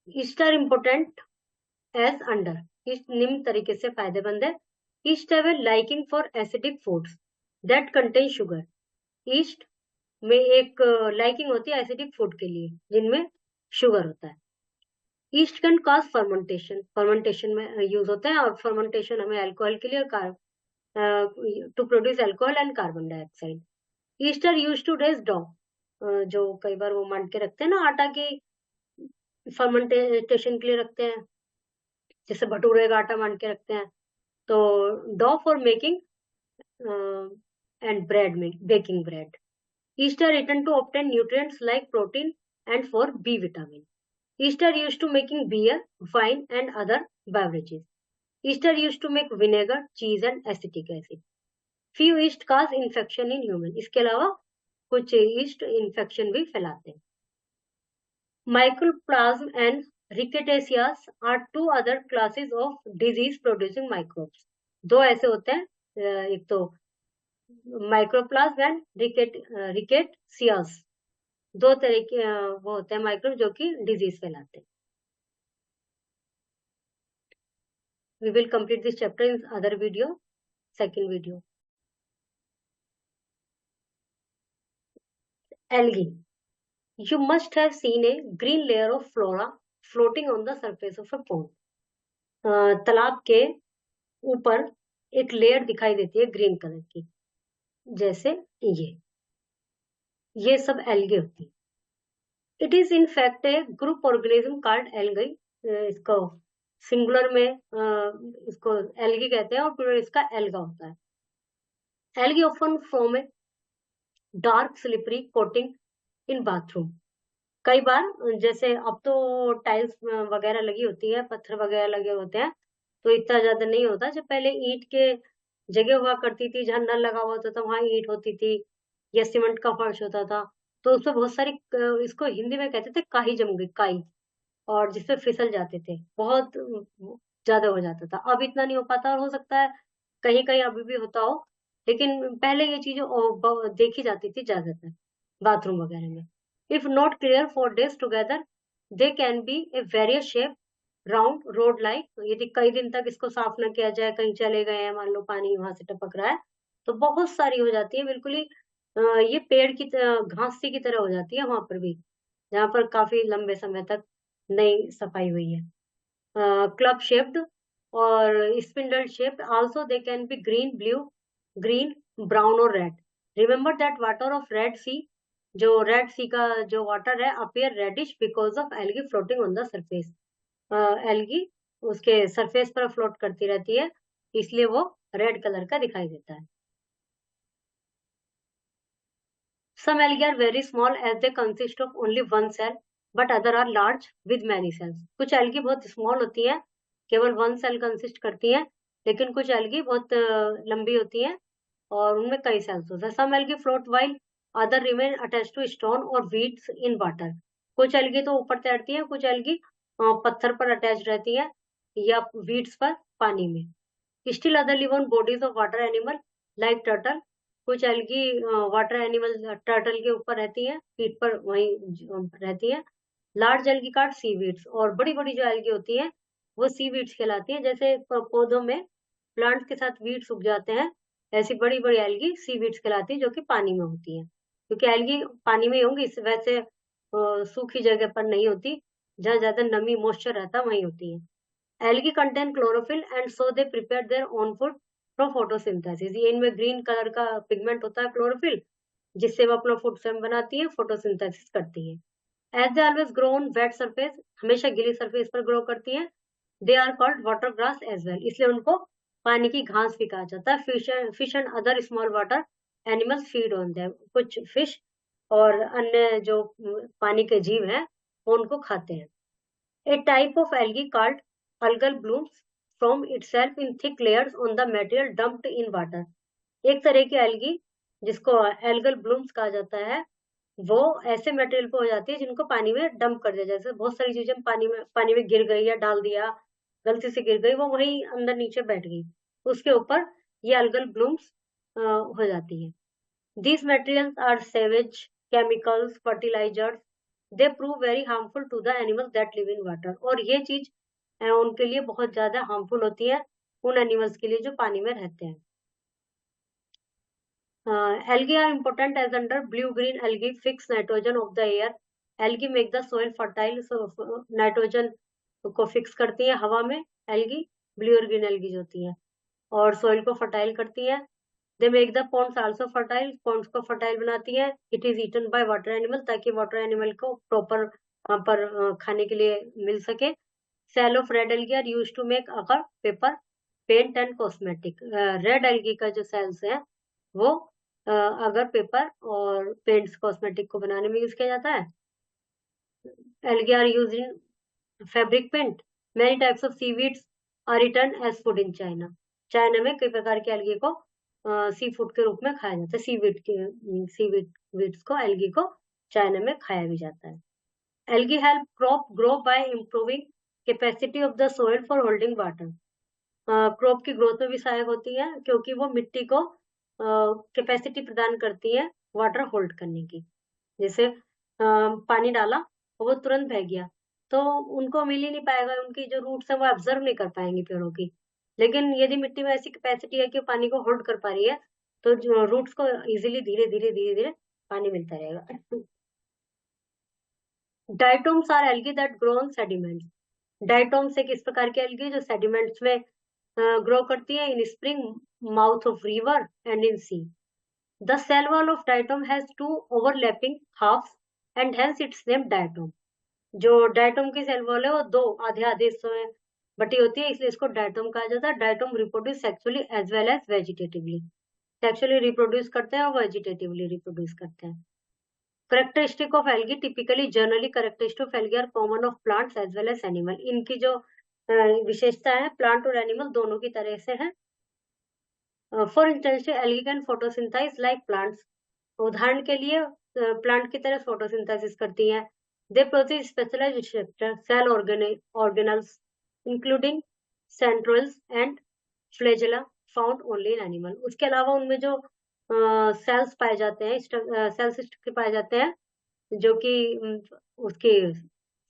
Yeast are important as under. Yeast निम्न तरीके से फायदेमंद है। Yeast have a liking for acidic foods that contain sugar. Yeast में एक लाइकिंग होती है एसिडिक फूड के लिए जिनमें शुगर होता है। Yeast can cause fermentation, fermentation में यूज होता है, और फर्मेंटेशन हमें अल्कोहल के लिए to produce alcohol and carbon dioxide. Yeast are use to raise dough, जो कई बार वो मान के रखते हैं ना आटा की, फर्मेंटेशन के लिए रखते हैं, जैसे भटूरे का आटा मान के रखते हैं। तो dough for making and bread, baking bread. Yeast are written to obtain nutrients like protein and for B vitamin. Yeast are used to making beer, wine and other beverages. Yeast are used to make vinegar, cheese and acetic acid. Few yeast cause infection in human. इसके अलावा कुछ yeast infection भी फैलाते हैं। Mycoplasma and Rickettsias are two other classes of disease-producing microbes. दो ऐसे होते हैं, एक तो Mycoplasma and Rickettsias, दो तरह के वो होते हैं माइक्रोब जो कि डिजीज फैलाते हैं। We will complete this chapter in other video, second video. Algae. You must have seen a green layer of flora floating on the surface of a pond. तालाब के ऊपर एक लेयर दिखाई देती है ग्रीन कलर की, जैसे ये सब एल्गे होती है। It is in fact A group organism called algae. इसको सिंगुलर में इसको एल्गी कहते हैं और प्लूरल इसका एल्गा होता है। Algae often form dark slippery coating in bathroom. कई बार जैसे अब तो टाइल्स वगैरह लगी होती है, पत्थर वगैरह लगे होते हैं, तो इतना ज्यादा नहीं होता। जब पहले ईंट के जगह हुआ करती थी, जहां नल लगा हुआ होता था वहां ईंट होती थी या सीमेंट का फर्श होता था, तो उसमें बहुत सारी इसको हिंदी में कहते थे काई जम गई, काई, और जिसपे फिसल जाते थे, बहुत ज्यादा हो जाता था। अब इतना नहीं हो पाता, और हो सकता है कहीं कहीं अभी भी होता हो, लेकिन पहले ये चीजें देखी जाती थी ज्यादातर बाथरूम वगैरह में। If not clear for days together, they can B A various shape, round, road like. यदि कई दिन तक इसको साफ न किया जाए, कहीं चले गए हैं, मान लो पानी वहां से टपक रहा है, तो बहुत सारी हो जाती है, बिल्कुल ही ये पेड़ की घास सी की तरह हो जाती है वहां पर भी, जहाँ पर काफी लंबे समय तक नई सफाई हुई है। क्लब शेप्ड और spindle shaped, also they can be green, blue, green, brown और red. Remember that water of Red Sea, जो रेड सी का जो वाटर है, appear reddish because of algae floating on the surface. Algae उसके surface पर float करती रहती है, इसलिए वो रेड कलर का दिखाई देता है। Some algae are very small as they consist of only one cell, but other are large with many cells. कुछ algae बहुत small होती हैं, केवल one cell consist करती हैं, लेकिन कुछ algae बहुत लंबी होती हैं और उनमें कई cells होते हैं। Some algae float while other remain attached to stone or weeds in water. कुछ algae तो ऊपर तैरती हैं, कुछ algae पत्थर पर अटैच रहती हैं या weeds पर पानी में। Still other live on bodies of water animal like turtle. कुछ एल्गी वाटर एनिमल टर्टल के ऊपर रहती है, पीठ पर वहीं रहती है। लार्ज एल्गी कार्ड सीवीड्स, और बड़ी बड़ी जो एल्गी होती है वो सीवीड्स कहलाती है। जैसे पौधों में प्लांट्स के साथ वीड्स उग जाते हैं, ऐसी बड़ी बड़ी एल्गी सीवीड्स कहलाती है, जो कि पानी में होती है। क्योंकि एल्गी पानी में होंगी, इस वैसे सूखी जगह पर नहीं होती, जहाँ ज्यादा नमी मॉइस्चर रहता है वहीं होती है। Algae contain chlorophyll and so they prepare their own food from photosynthesis. ये इनमें ग्रीन कलर का पिगमेंट होता है क्लोरोफिल, जिससे वो अपना फूड स्वयं बनाती है, फोटोसिंथेसिस करती है। As they always grow on wet surface, हमेशा गीली सरफेस पर ग्रो करती है। They are called water grass as well, इसलिए उनको पानी की घास भी कहा जाता है। Fish and other small water animals feed on them, कुछ फिश और अन्य जो पानी के जीव हैं वो उनको खाते हैं। A type of algae called algal blooms from itself in thick layers on the material dumped in water. एक तरह की algae जिसको algal blooms कहा जाता है, वो ऐसे मटेरियल पे हो जाती है जिनको पानी में डंप कर दिया, जैसे बहुत सारी चीजें पानी में गिर गई या डाल दिया, गलती से गिर गई, वो वहीं अंदर नीचे बैठ गई, उसके ऊपर ये algal blooms हो जाती है। These materials are sewage, chemicals, fertilizers. They prove very harmful to the animals that live in water. और ये चीज उनके लिए बहुत ज्यादा हार्मफुल होती है, उन एनिमल्स के लिए जो पानी में रहते हैं। Algae are important as under blue-green algae fix nitrogen of the air. Algae make the soil fertile, so nitrogen को फिक्स करती है हवा में algae, blue और green algae जो होती है, और सोइल को फर्टाइल करती है। They make the ponds also fertile, ponds को फर्टाइल बनाती है। It is eaten by water animal, ताकि वाटर एनिमल को प्रॉपर वहां पर खाने के लिए मिल सके। Cell of red algae are used to make agar paper, paint and cosmetic. Red algae का जो सेल्स है वो अगर पेपर और पेंट्स कॉस्मेटिक को बनाने में यूज किया जाता है। Algae are used in fabric paint. Many types of seaweeds are return as food in China. China में कई प्रकार के एल्गी को सी फूड के रूप में खाया जाता है। सीवीड्स को, एल्गी को चाइना में खाया भी जाता है। Algae help crop grow by improving capacity of the soil for holding water. Crop की ग्रोथ में भी सहायक होती है, क्योंकि वो मिट्टी को कैपेसिटी प्रदान करती है वाटर होल्ड करने की। जैसे पानी डाला और वो तुरंत बह गया, तो उनको मिल ही नहीं पाएगा, उनकी जो रूट्स है वो ऑब्जर्व नहीं कर पाएंगी पेड़ों की। लेकिन यदि मिट्टी में ऐसी कैपेसिटी है कि पानी को होल्ड कर पा रही है, तो जो रूट्स को इजीली धीरे धीरे पानी मिलता रहेगा। Diatoms are algae that grow on sediments. Diatoms एक इस प्रकार की एल्गी जो सेडिमेंट्स में ग्रो करती है, in spring, mouth of river and in sea. The cell wall of diatom has two overlapping halves and hence its name diatom. जो डायटोम की सेल वॉल है वो दो आधे आधे हिस्सों में बटी होती है, इसलिए इसको डायटोम कहा जाता है। Diatom reproduce sexually as well as vegetatively. Sexually reproduce करते हैं और वेजिटेटिवली रिप्रोड्यूस करते हैं। Characteristic of algae typically generally characteristic of algae are common of plants as well as animal. इनकी जो विशेषता है प्लांट और एनिमल दोनों की तरह से है। For instance algae can photosynthesise like plants. उदाहरण के लिए प्लांट की तरह फोटोसिंथेसिस करती है। They produce specialised structure cell organelles including centrioles and flagella found only in animal. उसके अलावा उनमें जो सेल्स पाए जाते हैं, सेल्स पाए जाते हैं जो कि उसके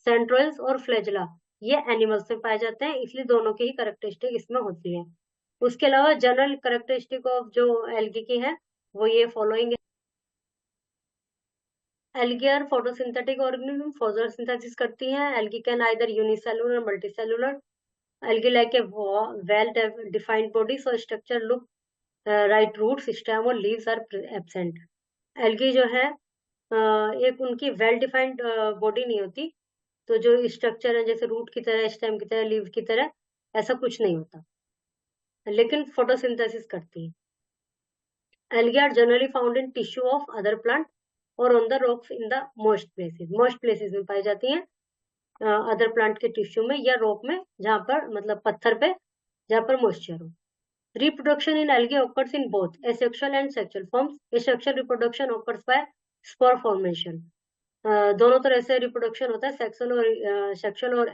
सेंट्रोल्स और फ्लैजेला ये एनिमल्स में पाए जाते हैं, इसलिए दोनों की ही करेक्टरिस्टिक इसमें होती है। उसके अलावा जनरल करेक्टरिस्टिक ऑफ जो एल्गी की है वो ये फॉलोइंग है। Algae are photosynthetic organism, photosynthesis करती हैं। Algae can either unicellular multicellular. Algae like a well defined body, so structure look right, root stem और लीव्स आर एब्सेंट। एल्गी जो है एक उनकी वेल डिफाइंड बॉडी नहीं होती, तो जो स्ट्रक्चर है जैसे रूट की तरह, स्टेम की तरह, लीव की तरह, ऐसा कुछ नहीं होता, लेकिन फोटोसिंथेसिस करती है। Algae are generally found in tissue of other plant और on the rocks in the most places. Most places में पाई जाती हैं, अदर प्लांट के टिश्यू में या रॉक में, जहां पर मतलब पत्थर पे जहां पर मॉइस्चर हो। Reproduction in algae occurs in both asexual and sexual forms. Asexual reproduction occurs by spore formation. दोनों तरह से रिप्रोडक्शन होता है, सेक्सुअल और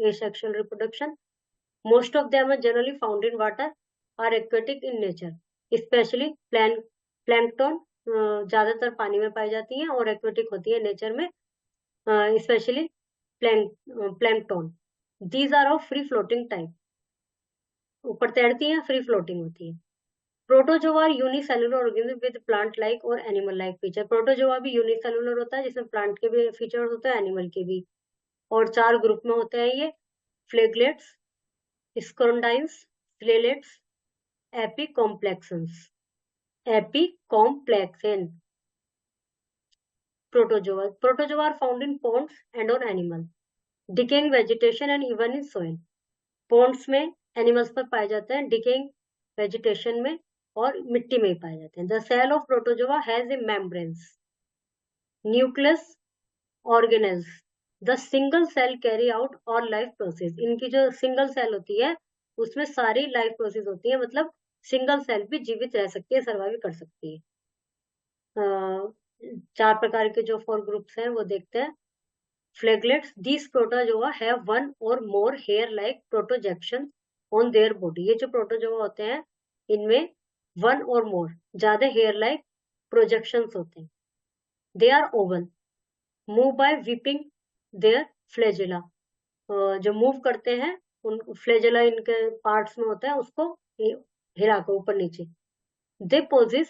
asexual reproduction. Most of them are generally found in water, are aquatic in nature, specially plankton ज्यादातर पानी में पाई जाती हैं और एक्वेटिक होती है नेचर में, specially plankton. These are of free floating type, ऊपर तैरती हैं, फ्री फ्लोटिंग होती है। Protozoa unicellular organism with plant like और एनिमल लाइक फीचर। प्रोटोजोआ भी यूनिसेलुलर होता है जिसमें प्लांट के भी फीचर्स होते हैं, एनिमल के भी, और 4 ग्रुप में होते हैं ये: flagellates, sarcodines, flagellates, apicomplexans. Apicomplexan protozoa are found in ponds and on animal, decaying vegetation and even in soil. पॉन्ड्स में एनिमल्स पर पाए जाते हैं, डिकेइंग वेजिटेशन में और मिट्टी में ही पाए जाते हैं। The cell of protozoa has a membranes, nucleus, organelles. The single cell carry out all life process. इनकी जो सिंगल सेल होती है उसमें सारी लाइफ प्रोसेस होती है, मतलब सिंगल सेल भी जीवित रह सकती है, सर्वाइव कर सकती है। 4 प्रकार के जो 4 ग्रुप्स हैं वो देखते हैं। फ्लैगलेट्स, these protozoa have one or more hair-like protojections on their body। ये जो प्रोटोजोआ होते हैं इनमें 1 or more ज्यादा hair-like projections होते हैं। They are oval, move by whipping their flagella। जो मूव करते हैं उन फ्लैजेला इनके पार्ट्स में होता है, उसको हिलाकर ऊपर नीचे। They possess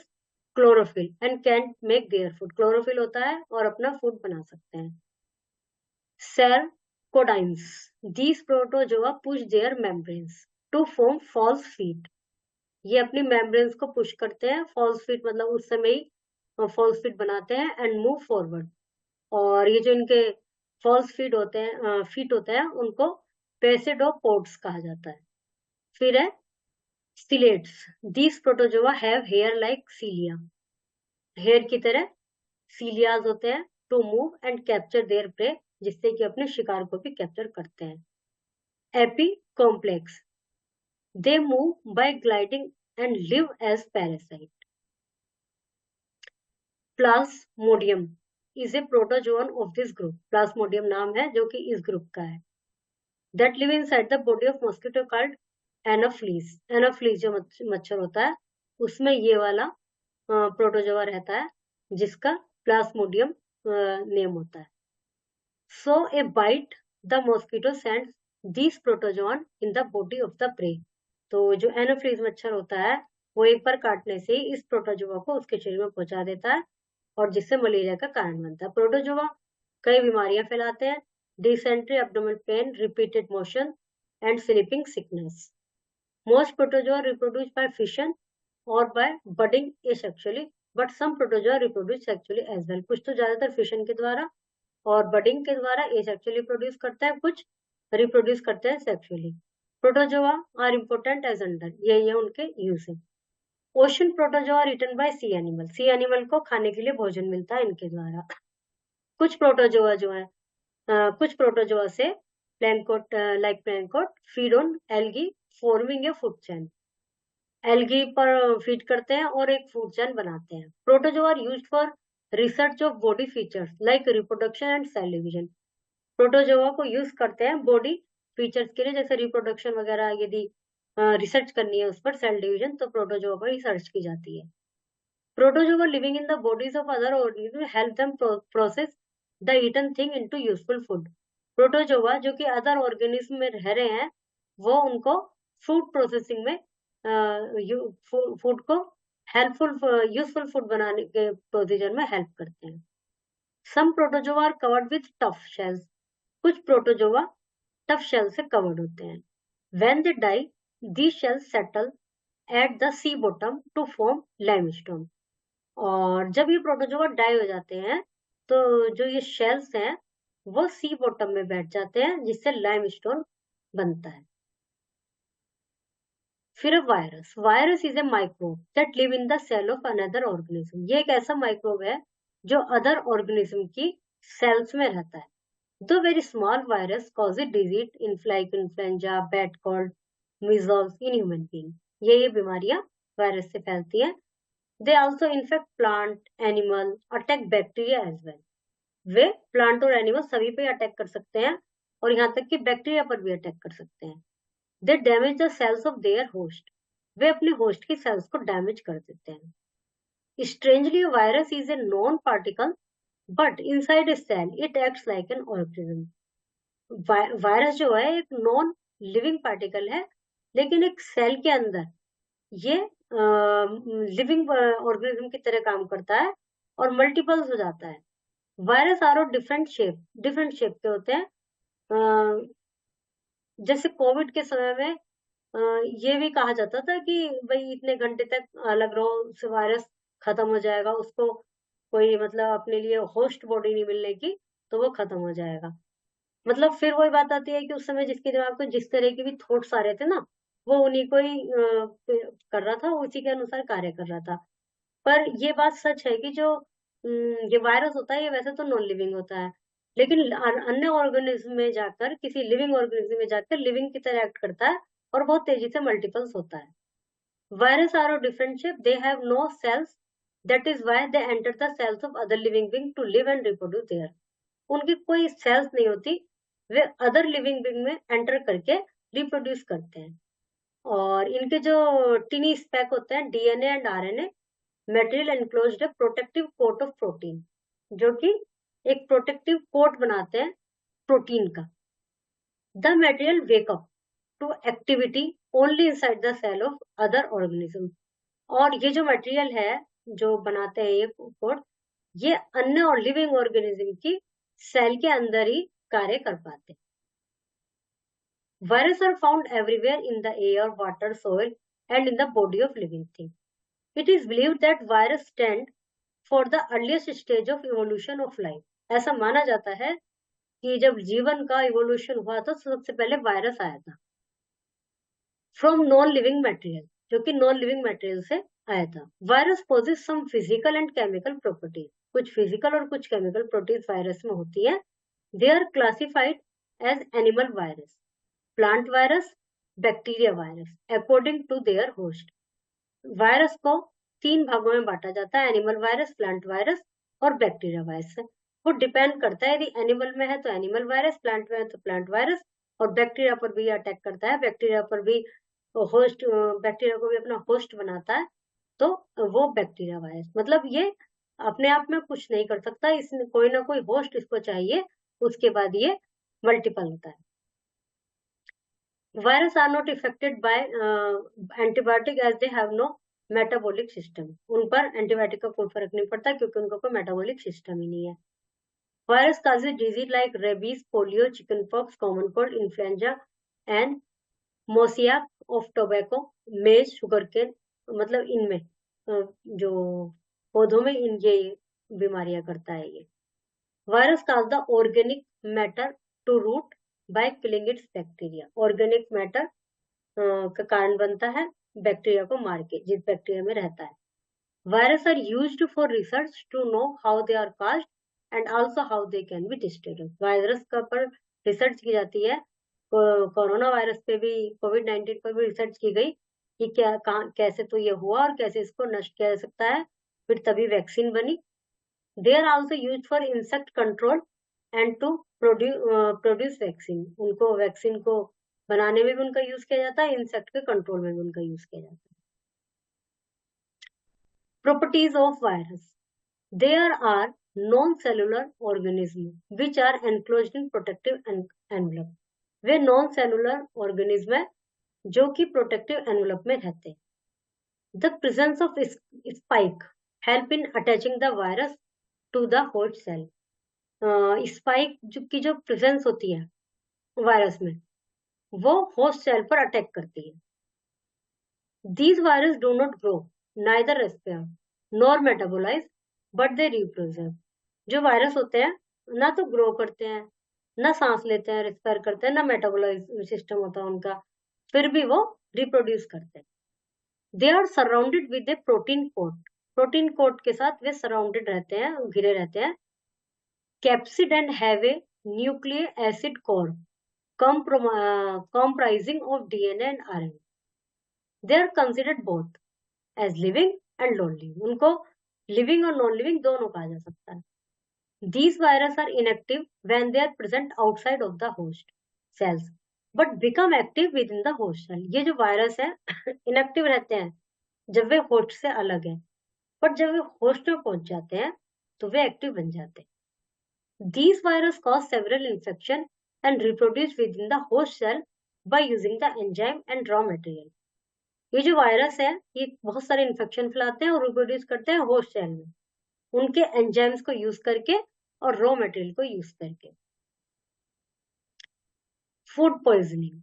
chlorophyll and can make their food। Chlorophyll होता है और अपना फूड बना सकते हैं। Sarcodines, these protozoa push their membranes to form false feet। ये अपनी मेम्ब्रेन्स को पुश करते हैं, फॉल्स फीट मतलब उस समय ही फॉल्स फीट बनाते हैं, एंड मूव फॉरवर्ड। और ये जो इनके फॉल्स फीट होते हैं उनको पेसिडोपोड्स कहा जाता है। फिर है ciliates, these protozoa have hair like cilia. Hair की तरह सीलियाज होते हैं, to move and capture their prey, जिससे कि अपने शिकार को भी कैप्चर करते हैं। Apicomplex, they move by gliding and live as parasite. Plasmodium is a protozoan of this group. Plasmodium नाम है जो कि इस ग्रुप का है। That live inside the body of mosquito called Anopheles. Anopheles जो मच्छर होता है उसमें ये वाला प्रोटोजोआ रहता है जिसका प्लाज्मोडियम नेम होता है। So a bite, the mosquito sends these protozoan in the body of the prey। तो जो एनोफ्लीज मच्छर होता है वो एक बार काटने से ही इस प्रोटोजोआ को उसके शरीर में पहुंचा देता है और जिससे मलेरिया का कारण बनता है। प्रोटोजोआ कई बीमारियां फैलाते हैं: dysentery, abdominal pain, repeated motion and sleeping sickness. Most protozoa reproduce by fission और by budding asexually, but some protozoa reproduce sexually as well. कुछ तो ज्यादातर फिशन के द्वारा और बडिंग के द्वारा एसेक्सुअली प्रोड्यूस करते हैं, कुछ रिप्रोड्यूस करते हैं sexually. Protozoa are important as under, ये उनके यूज है। Ocean protozoa written by sea animal, sea animal को खाने के लिए भोजन मिलता है इनके द्वारा। कुछ प्रोटोजोआ जो है कुछ प्रोटोजोआ से plankton like plankton feed on algae forming a food chain, algae पर फीड करते हैं और एक फूड चेन बनाते हैं। Protozoa are used for research of body features like reproduction and cell division, protozoa को यूज करते हैं बॉडी फीचर्स के लिए, जैसे रिप्रोडक्शन वगैरह यदि रिसर्च करनी है उस पर, सेल डिवीजन, तो प्रोटोजोआ पर रिसर्च की जाती है। Protozoa living in the bodies of other organism help them process the eaten thing into useful food, protozoa जो कि अदर ऑर्गेनिज्म में रह रहे हैं वो उनको फूड प्रोसेसिंग में फूड को हेल्पफुल यूजफुल फूड बनाने के प्रोसीजर में हेल्प करते हैं। Some protozoa are covered with tough shells, कुछ प्रोटोजोआ टफ शेल से कवर्ड होते हैं। When they die, these shells settle at the sea bottom to form limestone. और जब ये प्रोटोजोआ डाई हो जाते हैं तो जो ये शेल्स हैं वो सी बॉटम में बैठ जाते हैं जिससे लाइमस्टोन बनता है। फिर virus, virus is a microbe that live in the cell of another organism, ये एक ऐसा माइक्रोब है जो अदर ऑर्गेनिज्म की सेल्स में रहता है। The very small virus causes disease in like influenza, bad cold, measles in human being. ये बीमारियां वायरस से फैलती हैं। They also infect plant, animal, attack bacteria as well. Way plant और एनिमल सभी पे अटैक कर सकते हैं और यहाँ तक कि बैक्टीरिया पर भी अटैक कर सकते हैं। They damage the cells of their host. वे अपने होस्ट की सेल्स को डैमेज कर देते हैं। Strangely, a virus is a non-particle, but inside a cell, it acts like an organism. Virus जो है एक नॉन लिविंग पार्टिकल है, लेकिन एक सेल के अंदर ये लिविंग ऑर्गेनिज्म की तरह काम करता है और मल्टीपल्स हो जाता है। Virus are of different shape के होते हैं। जैसे कोविड के समय में ये भी कहा जाता था कि भाई इतने घंटे तक अलग रहो, उससे वायरस खत्म हो जाएगा, उसको कोई मतलब अपने लिए होस्ट बॉडी नहीं मिलने की तो वो खत्म हो जाएगा। मतलब फिर वही बात आती है कि उस समय जिसके दिमाग में जिस तरह के भी थॉट्स आ रहे थे ना, वो उन्हीं को ही कर रहा था, उसी के अनुसार कार्य कर रहा था। पर ये बात सच है कि जो ये वायरस होता है ये वैसे तो नॉन लिविंग होता है, लेकिन अन्य ऑर्गेनिज्म में जाकर, किसी लिविंग ऑर्गेनिज्म में जाकर लिविंग की तरह एक्ट करता है और बहुत तेजी से मल्टीपल्स होता है। Virus are of different shape, they have no cells, that is why they enter the cells of other living being to live and reproduce there. उनकी कोई सेल्स नहीं होती, वे अदर लिविंग बीइंग में एंटर करके reproduce करते हैं। और इनके जो टिनी स्पेक होते हैं, DNA and RNA material enclosed protective coat of protein, जो कि एक प्रोटेक्टिव कोट बनाते हैं प्रोटीन का। The material wake up to activity only inside the cell of other organism, और ये जो मटेरियल है जो बनाते हैं ये कोट, ये अन्य और लिविंग ऑर्गेनिज्म की सेल के अंदर ही कार्य कर पाते हैं। Viruses are found everywhere in the air, water, soil, and in the body of living thing. It is believed that virus stand for the earliest stage of evolution of life. ऐसा माना जाता है कि जब जीवन का इवोल्यूशन हुआ था तो सबसे पहले वायरस आया था फ्रॉम नॉन लिविंग मटेरियल, जो कि नॉन लिविंग मटेरियल से आया था। Virus possess some physical and chemical properties, कुछ फिजिकल और कुछ केमिकल प्रॉपर्टीज वायरस में होती है। They are classified as animal virus, plant virus, bacteria virus according to their host. Virus को 3 भागों में बांटा जाता है, एनिमल वायरस, प्लांट वायरस और बैक्टीरिया वायरस। वो डिपेंड करता है, यदि एनिमल में है तो एनिमल वायरस, प्लांट में है तो प्लांट वायरस, और बैक्टीरिया पर भी अटैक करता है, बैक्टीरिया पर भी होस्ट, बैक्टीरिया को भी अपना होस्ट बनाता है, तो वो बैक्टीरिया वायरस। मतलब ये अपने आप में कुछ नहीं कर सकता, इसमें कोई ना कोई होस्ट इसको चाहिए, उसके बाद ये मल्टीपल होता है। Viruses are not affected by antibiotic as they have no metabolic system. उन पर एंटीबायोटिक का कोई फर्क नहीं पड़ता क्योंकि उनका कोई मेटाबॉलिक सिस्टम ही नहीं है। Virus causes disease like rabies, polio, chickenpox, common cold, influenza and mosaic of tobacco, maize, sugarcane, मतलब इनमें जो पौधों में इन ये बीमारियां करता है ये। Virus cause the organic matter to root by killing its bacteria. Organic matter का कारण बनता है बैक्टीरिया को मार के, जिस बैक्टीरिया में रहता है। Virus are used for research to know how they are caused and also how they can be distributed. Virus का पर रिसर्च की जाती है। कोरोना वायरस पे भी, कोविड-19 पर भी रिसर्च की गई कि क्या कहाँ कैसे तो ये हुआ और कैसे इसको नष्ट किया जा सकता है, फिर तभी वैक्सीन बनी। They are also used for insect control and to produce vaccine. उनको वैक्सीन को बनाने में भी उनका यूज किया जाता है, इंसेक्ट के कंट्रोल में भी उनका यूज किया जाता है। Properties of virus. There are non-cellular organisms which are enclosed in protective envelope. Way non-cellular organism है जो कि protective envelope में रहते हैं. The presence of spike help in attaching the virus to the host cell. Spike की जो presence होती है वायरस में, वो होस्ट सेल पर अटैक करती है. These viruses do not grow, neither respire, nor metabolize, but they reproduce. जो वायरस होते हैं ना तो ग्रो करते हैं, ना सांस लेते हैं, रेस्पायर करते हैं, ना मेटाबोलाइज सिस्टम होता है उनका, फिर भी वो रिप्रोड्यूस करते हैं. They are surrounded with a protein coat. Protein coat के साथ वे सराउंडेड रहते हैं, घिरे रहते हैं. Capsid and have a nucleic acid core comprising of DNA and RNA. They are considered both as living and non-living. उनको living और non-living दोनों कहा जा सकता है. These viruses are inactive when they are present outside of the host cells, but become active within the host cell. ये जो virus है inactive रहते हैं जब वे होस्ट से अलग हैं, पर जब वे होस्ट में पहुंच जाते हैं तो वे एक्टिव बन जाते हैं. These viruses cause several infections and reproduce within the host cell by using the enzyme and raw material. ये जो वायरस है ये बहुत सारे इन्फेक्शन फैलाते हैं और रिप्रोड्यूस करते हैं होस्ट सेल में, उनके एंजाइम्स को यूज करके और रॉ मटेरियल को यूज करके. Food poisoning.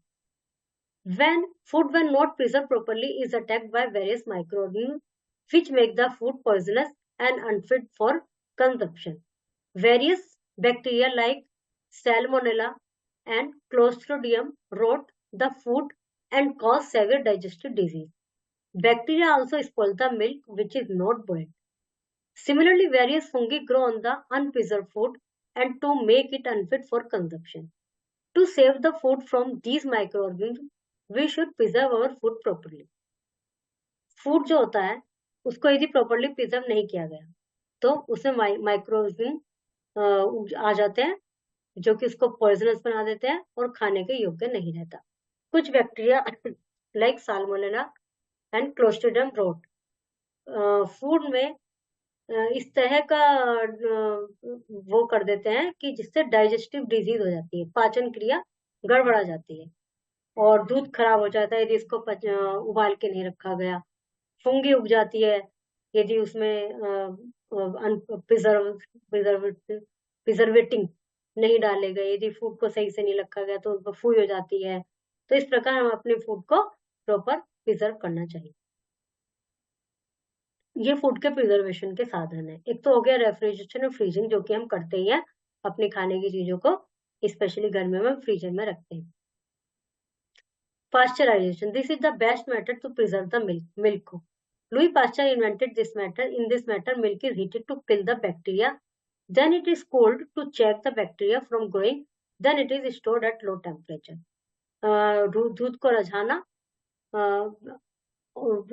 when food when not preserved properly is attacked by various microorganisms which make the food poisonous and unfit for consumption. Various bacteria like salmonella and clostridium rot the food and cause severe digestive disease. Bacteria also spoil the milk which is not boiled. Similarly, various fungi grow on the unpreserved food and to make it unfit for consumption. To save the food from these microorganisms, we should preserve our food properly. Food जो होता है उसको यदि properly preserve नहीं किया गया तो उसमें माइक्रोऑर्गेनिज्म आ जाते हैं जो कि उसको पॉइजनस बना देते हैं और खाने के योग्य नहीं रहता. कुछ bacteria like salmonella and clostridium rot food में इस तरह का वो कर देते हैं कि जिससे डाइजेस्टिव डिजीज हो जाती है, पाचन क्रिया गड़बड़ा जाती है और दूध खराब हो जाता है यदि इसको उबाल के नहीं रखा गया. फंगी उग जाती है यदि उसमें प्रिजर्वेटिंग नहीं डाले गए, यदि फूड को सही से नहीं रखा गया तो उसको फूई हो जाती है. तो इस प्रकार हम अपने फूड को प्रॉपर प्रिजर्व करना चाहिए. ये फूड के प्रिजर्वेशन के साधन है. एक तो हो गया रेफ्रिजरेशन और फ्रीजिंग जो कि हम करते ही हैं, अपने खाने की चीजों को स्पेशली गर्मियों में फ्रीजर में रखते हैं. Pasteurization. This is the best method to preserve the milk. Louis Pasteur invented this method. In this method, milk is heated to kill the bacteria. Then it is cooled to check the bacteria from growing. Then it is stored at low temperature. दूध को रझाना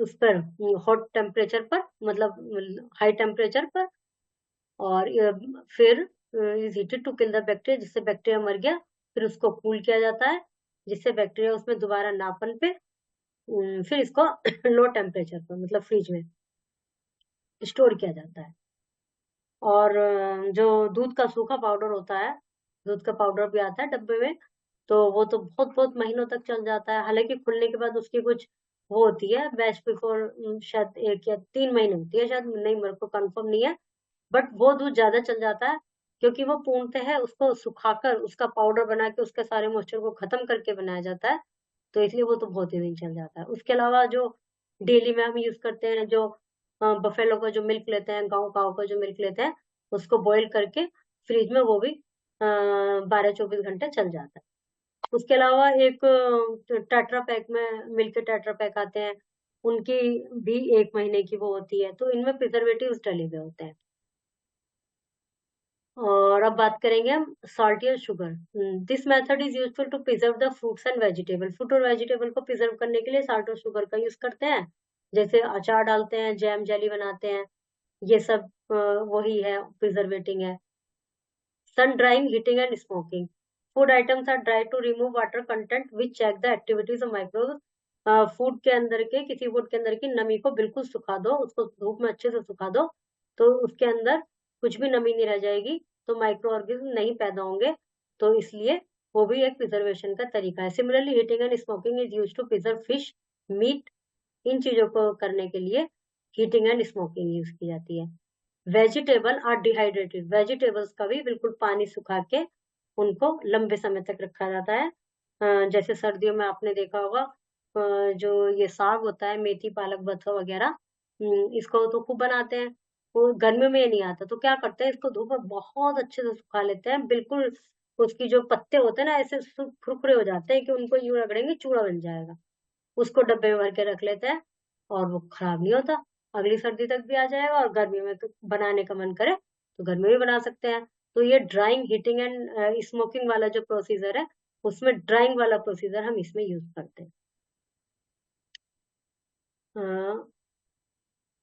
उस पर hot temperature पर, मतलब high temperature पर, और फिर is heated to kill the bacteria, जिससे बैक्टीरिया मर गया. फिर उसको कूल किया जाता है जिससे बैक्टीरिया उसमें दोबारा ना पनपे. फिर इसको लो टेम्परेचर पर मतलब फ्रिज में स्टोर किया जाता है. और जो दूध का सूखा पाउडर होता है, दूध का पाउडर भी आता है डब्बे में, तो वो तो बहुत बहुत महीनों तक चल जाता है. हालांकि खुलने के बाद उसकी कुछ वो होती है बैच बिफोर, शायद 1 या 3 महीने होती है, शायद नहीं, मेरे को कंफर्म नहीं है, बट वो दूध ज्यादा चल जाता है क्योंकि वो पूर्णतः है उसको सुखाकर उसका पाउडर बना के उसके सारे मॉइस्चर को खत्म करके बनाया जाता है, तो इसलिए वो तो बहुत ही दिन चल जाता है. उसके अलावा जो डेली में हम यूज करते हैं, जो बफेलो का जो मिल्क लेते हैं, गाँव का जो मिल्क लेते हैं, उसको बॉईल करके फ्रिज में वो भी 12-24 घंटे चल जाता है. उसके अलावा एक टेट्रा पैक में मिल्क के टेट्रा पैक आते हैं, उनकी भी 1 महीने की वो होती है, तो इनमें प्रिजर्वेटिव्स डले हुए होते हैं। और अब बात करेंगे हम salty sugar. This method is useful to preserve the fruits and vegetable. Fruit और वेजिटेबल को प्रिजर्व करने के लिए साल्ट और शुगर का यूज करते हैं, जैसे अचार डालते हैं, जैम जेली बनाते हैं, ये सब वही है, प्रिजर्वेटिंग है। Sun drying, heating and smoking. Food items are dry to remove water content which check the activities of microbe. Food के अंदर के किसी फूड के अंदर की नमी को बिल्कुल सुखा दो, उसको धूप में अच्छे से सुखा दो, तो उसके अंदर कुछ भी नमी नहीं रह जाएगी, तो माइक्रो ऑर्गेनिज्म नहीं पैदा होंगे, तो इसलिए वो भी एक प्रिजर्वेशन का तरीका है। Similarly heating and smoking is use to preserve fish, meat. इन चीजों को करने के लिए हीटिंग एंड स्मोकिंग यूज की जाती है। Vegetable are dehydrated. वेजिटेबल्स का भी बिल्कुल पानी सुखा के उनको लंबे समय तक रखा जाता है। जैसे सर्दियों में आपने देखा होगा, जो ये साग होता है, मेथी पालक बथुआ वगैरह, इसको तो खूब बनाते हैं। वो गर्मियों में ये नहीं आता, तो क्या करते हैं, इसको धूप में बहुत अच्छे से सुखा लेते हैं, बिल्कुल उसकी जो पत्ते होते हैं ना, ऐसे खुरखुरे हो जाते हैं कि उनको यूं रगड़ेंगे चूड़ा बन जाएगा। उसको डब्बे में भर के रख लेते हैं, और वो खराब नहीं होता, अगली सर्दी तक भी आ जाएगा, और गर्मी में तो बनाने का मन करे तो घर में भी बना सकते हैं। तो ये ड्राइंग, हीटिंग एंड स्मोकिंग वाला जो प्रोसीजर है, उसमें ड्राइंग वाला प्रोसीजर हम इसमें यूज करते हैं।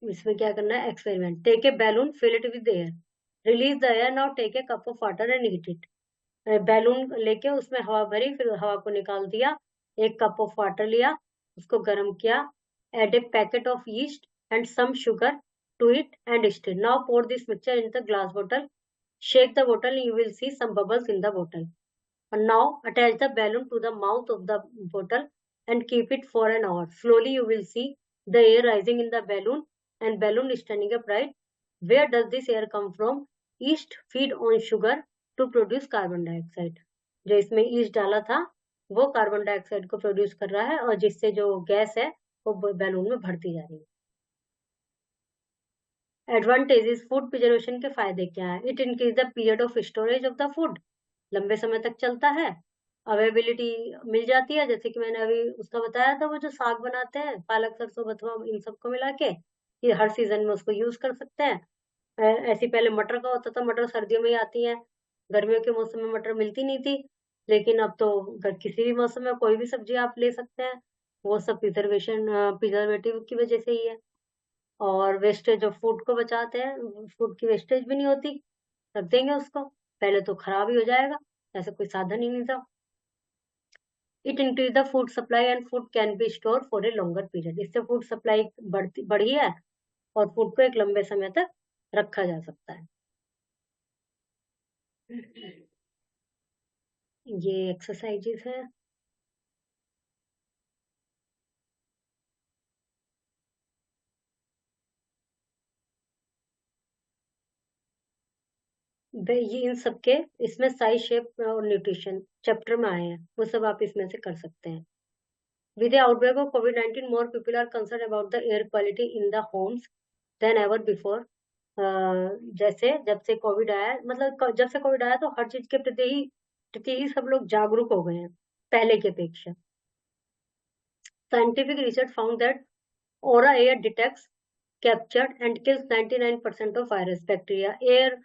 इसमें क्या करना है, experiment. Take a balloon, fill it with air, release the air, now take a cup of water and heat it. Balloon लेके उसमें हवा भरी, फिर हवा को निकाल दिया, एक कप ऑफ वाटर लिया, उसको गर्म किया, add a packet of yeast and some sugar to it and stir. Now pour this mixture in the glass bottle, shake the bottle, you will see some bubbles in the bottle, and now attach the balloon to the mouth of the bottle and keep it for an hour. Slowly you will see the air rising in the balloon and balloon standing upright. Where does this air come from? Yeast feed on sugar to produce carbon dioxide. जो इसमें east डाला था वो carbon dioxide को produce कर रहा है, और जिससे जो गैस है वो बैलून में भरती जा रही है। एडवांटेजेस, फूड प्रिजर्वेशन के फायदे क्या है? It increase the period of storage of the food. लंबे समय तक चलता है। अवेलेबिलिटी मिल जाती है, जैसे कि मैंने अभी उसका बताया था, वो जो साग बनाते हैं, पालक सरसों बथुआ इन सबको मिला के, ये हर सीजन में उसको यूज कर सकते हैं। ऐसी पहले मटर का होता था, मटर सर्दियों में ही आती है, गर्मियों के मौसम में मटर मिलती नहीं थी, लेकिन अब तो किसी भी मौसम में कोई भी सब्जी आप ले सकते हैं, वो सब प्रिजर्वेटिव की वजह से ही है। और वेस्टेज ऑफ फूड को बचाते हैं, फूड की वेस्टेज भी नहीं होती, रख देंगे उसको, पहले तो खराब ही हो जाएगा, ऐसा कोई साधन ही नहीं था। It increase the food supply and food can be store for a longer period. इससे फूड सप्लाई बढ़ी है, और फूड को एक लंबे समय तक रखा जा सकता है। ये एक्सरसाइजेस है। ये इन सबके इसमें साइज, शेप और न्यूट्रिशन चैप्टर में आए हैं, वो सब आप इसमें से कर सकते हैं। With the outbreak of COVID-19, more people are concerned about the air quality in the homes than ever before. जैसे जब से कोविड आया, मतलब जब से कोविड आया, तो हर चीज के प्रति ही सब लोग जागरूक हो गए हैं पहले की अपेक्षा। Scientific research found that aura air detects, captured and kills 99% of virus, bacteria. Air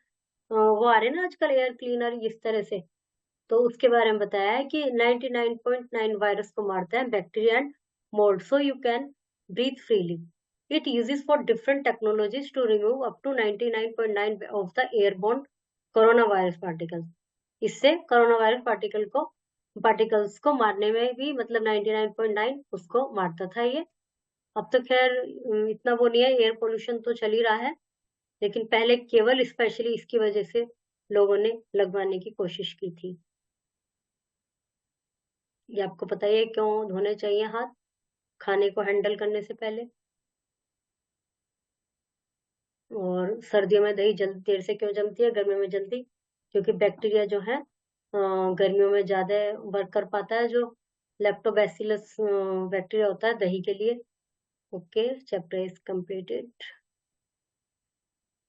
वो आ रहे हैं ना आजकल एयर क्लीनर इस तरह से, तो उसके बारे में बताया है कि 99.9 वायरस को मारता है, bacteria and mould, so you can breathe freely. It uses for different technologies to remove up to 99.9 of the airborne corona virus particles. इससे कोरोना वायरस पार्टिकल्स को मारने में भी, मतलब 99.9 उसको मारता था ये। अब तो खैर इतना वो नहीं है, एयर पोल्यूशन तो चल ही रहा है, लेकिन पहले केवल स्पेशली इसकी वजह से लोगों ने लगवाने की कोशिश की थी। ये आपको पता ही है क्यों धोने चाहिए हाथ खाने को हैंडल करने से पहले। और सर्दियों में दही जल्दी देर से क्यों जमती है, गर्मियों में जल्दी, क्योंकि बैक्टीरिया जो है गर्मियों में ज्यादा वर्क कर पाता है, जो लेप्टोबैसिलस बैक्टीरिया होता है दही के लिए। Okay, chapter is completed.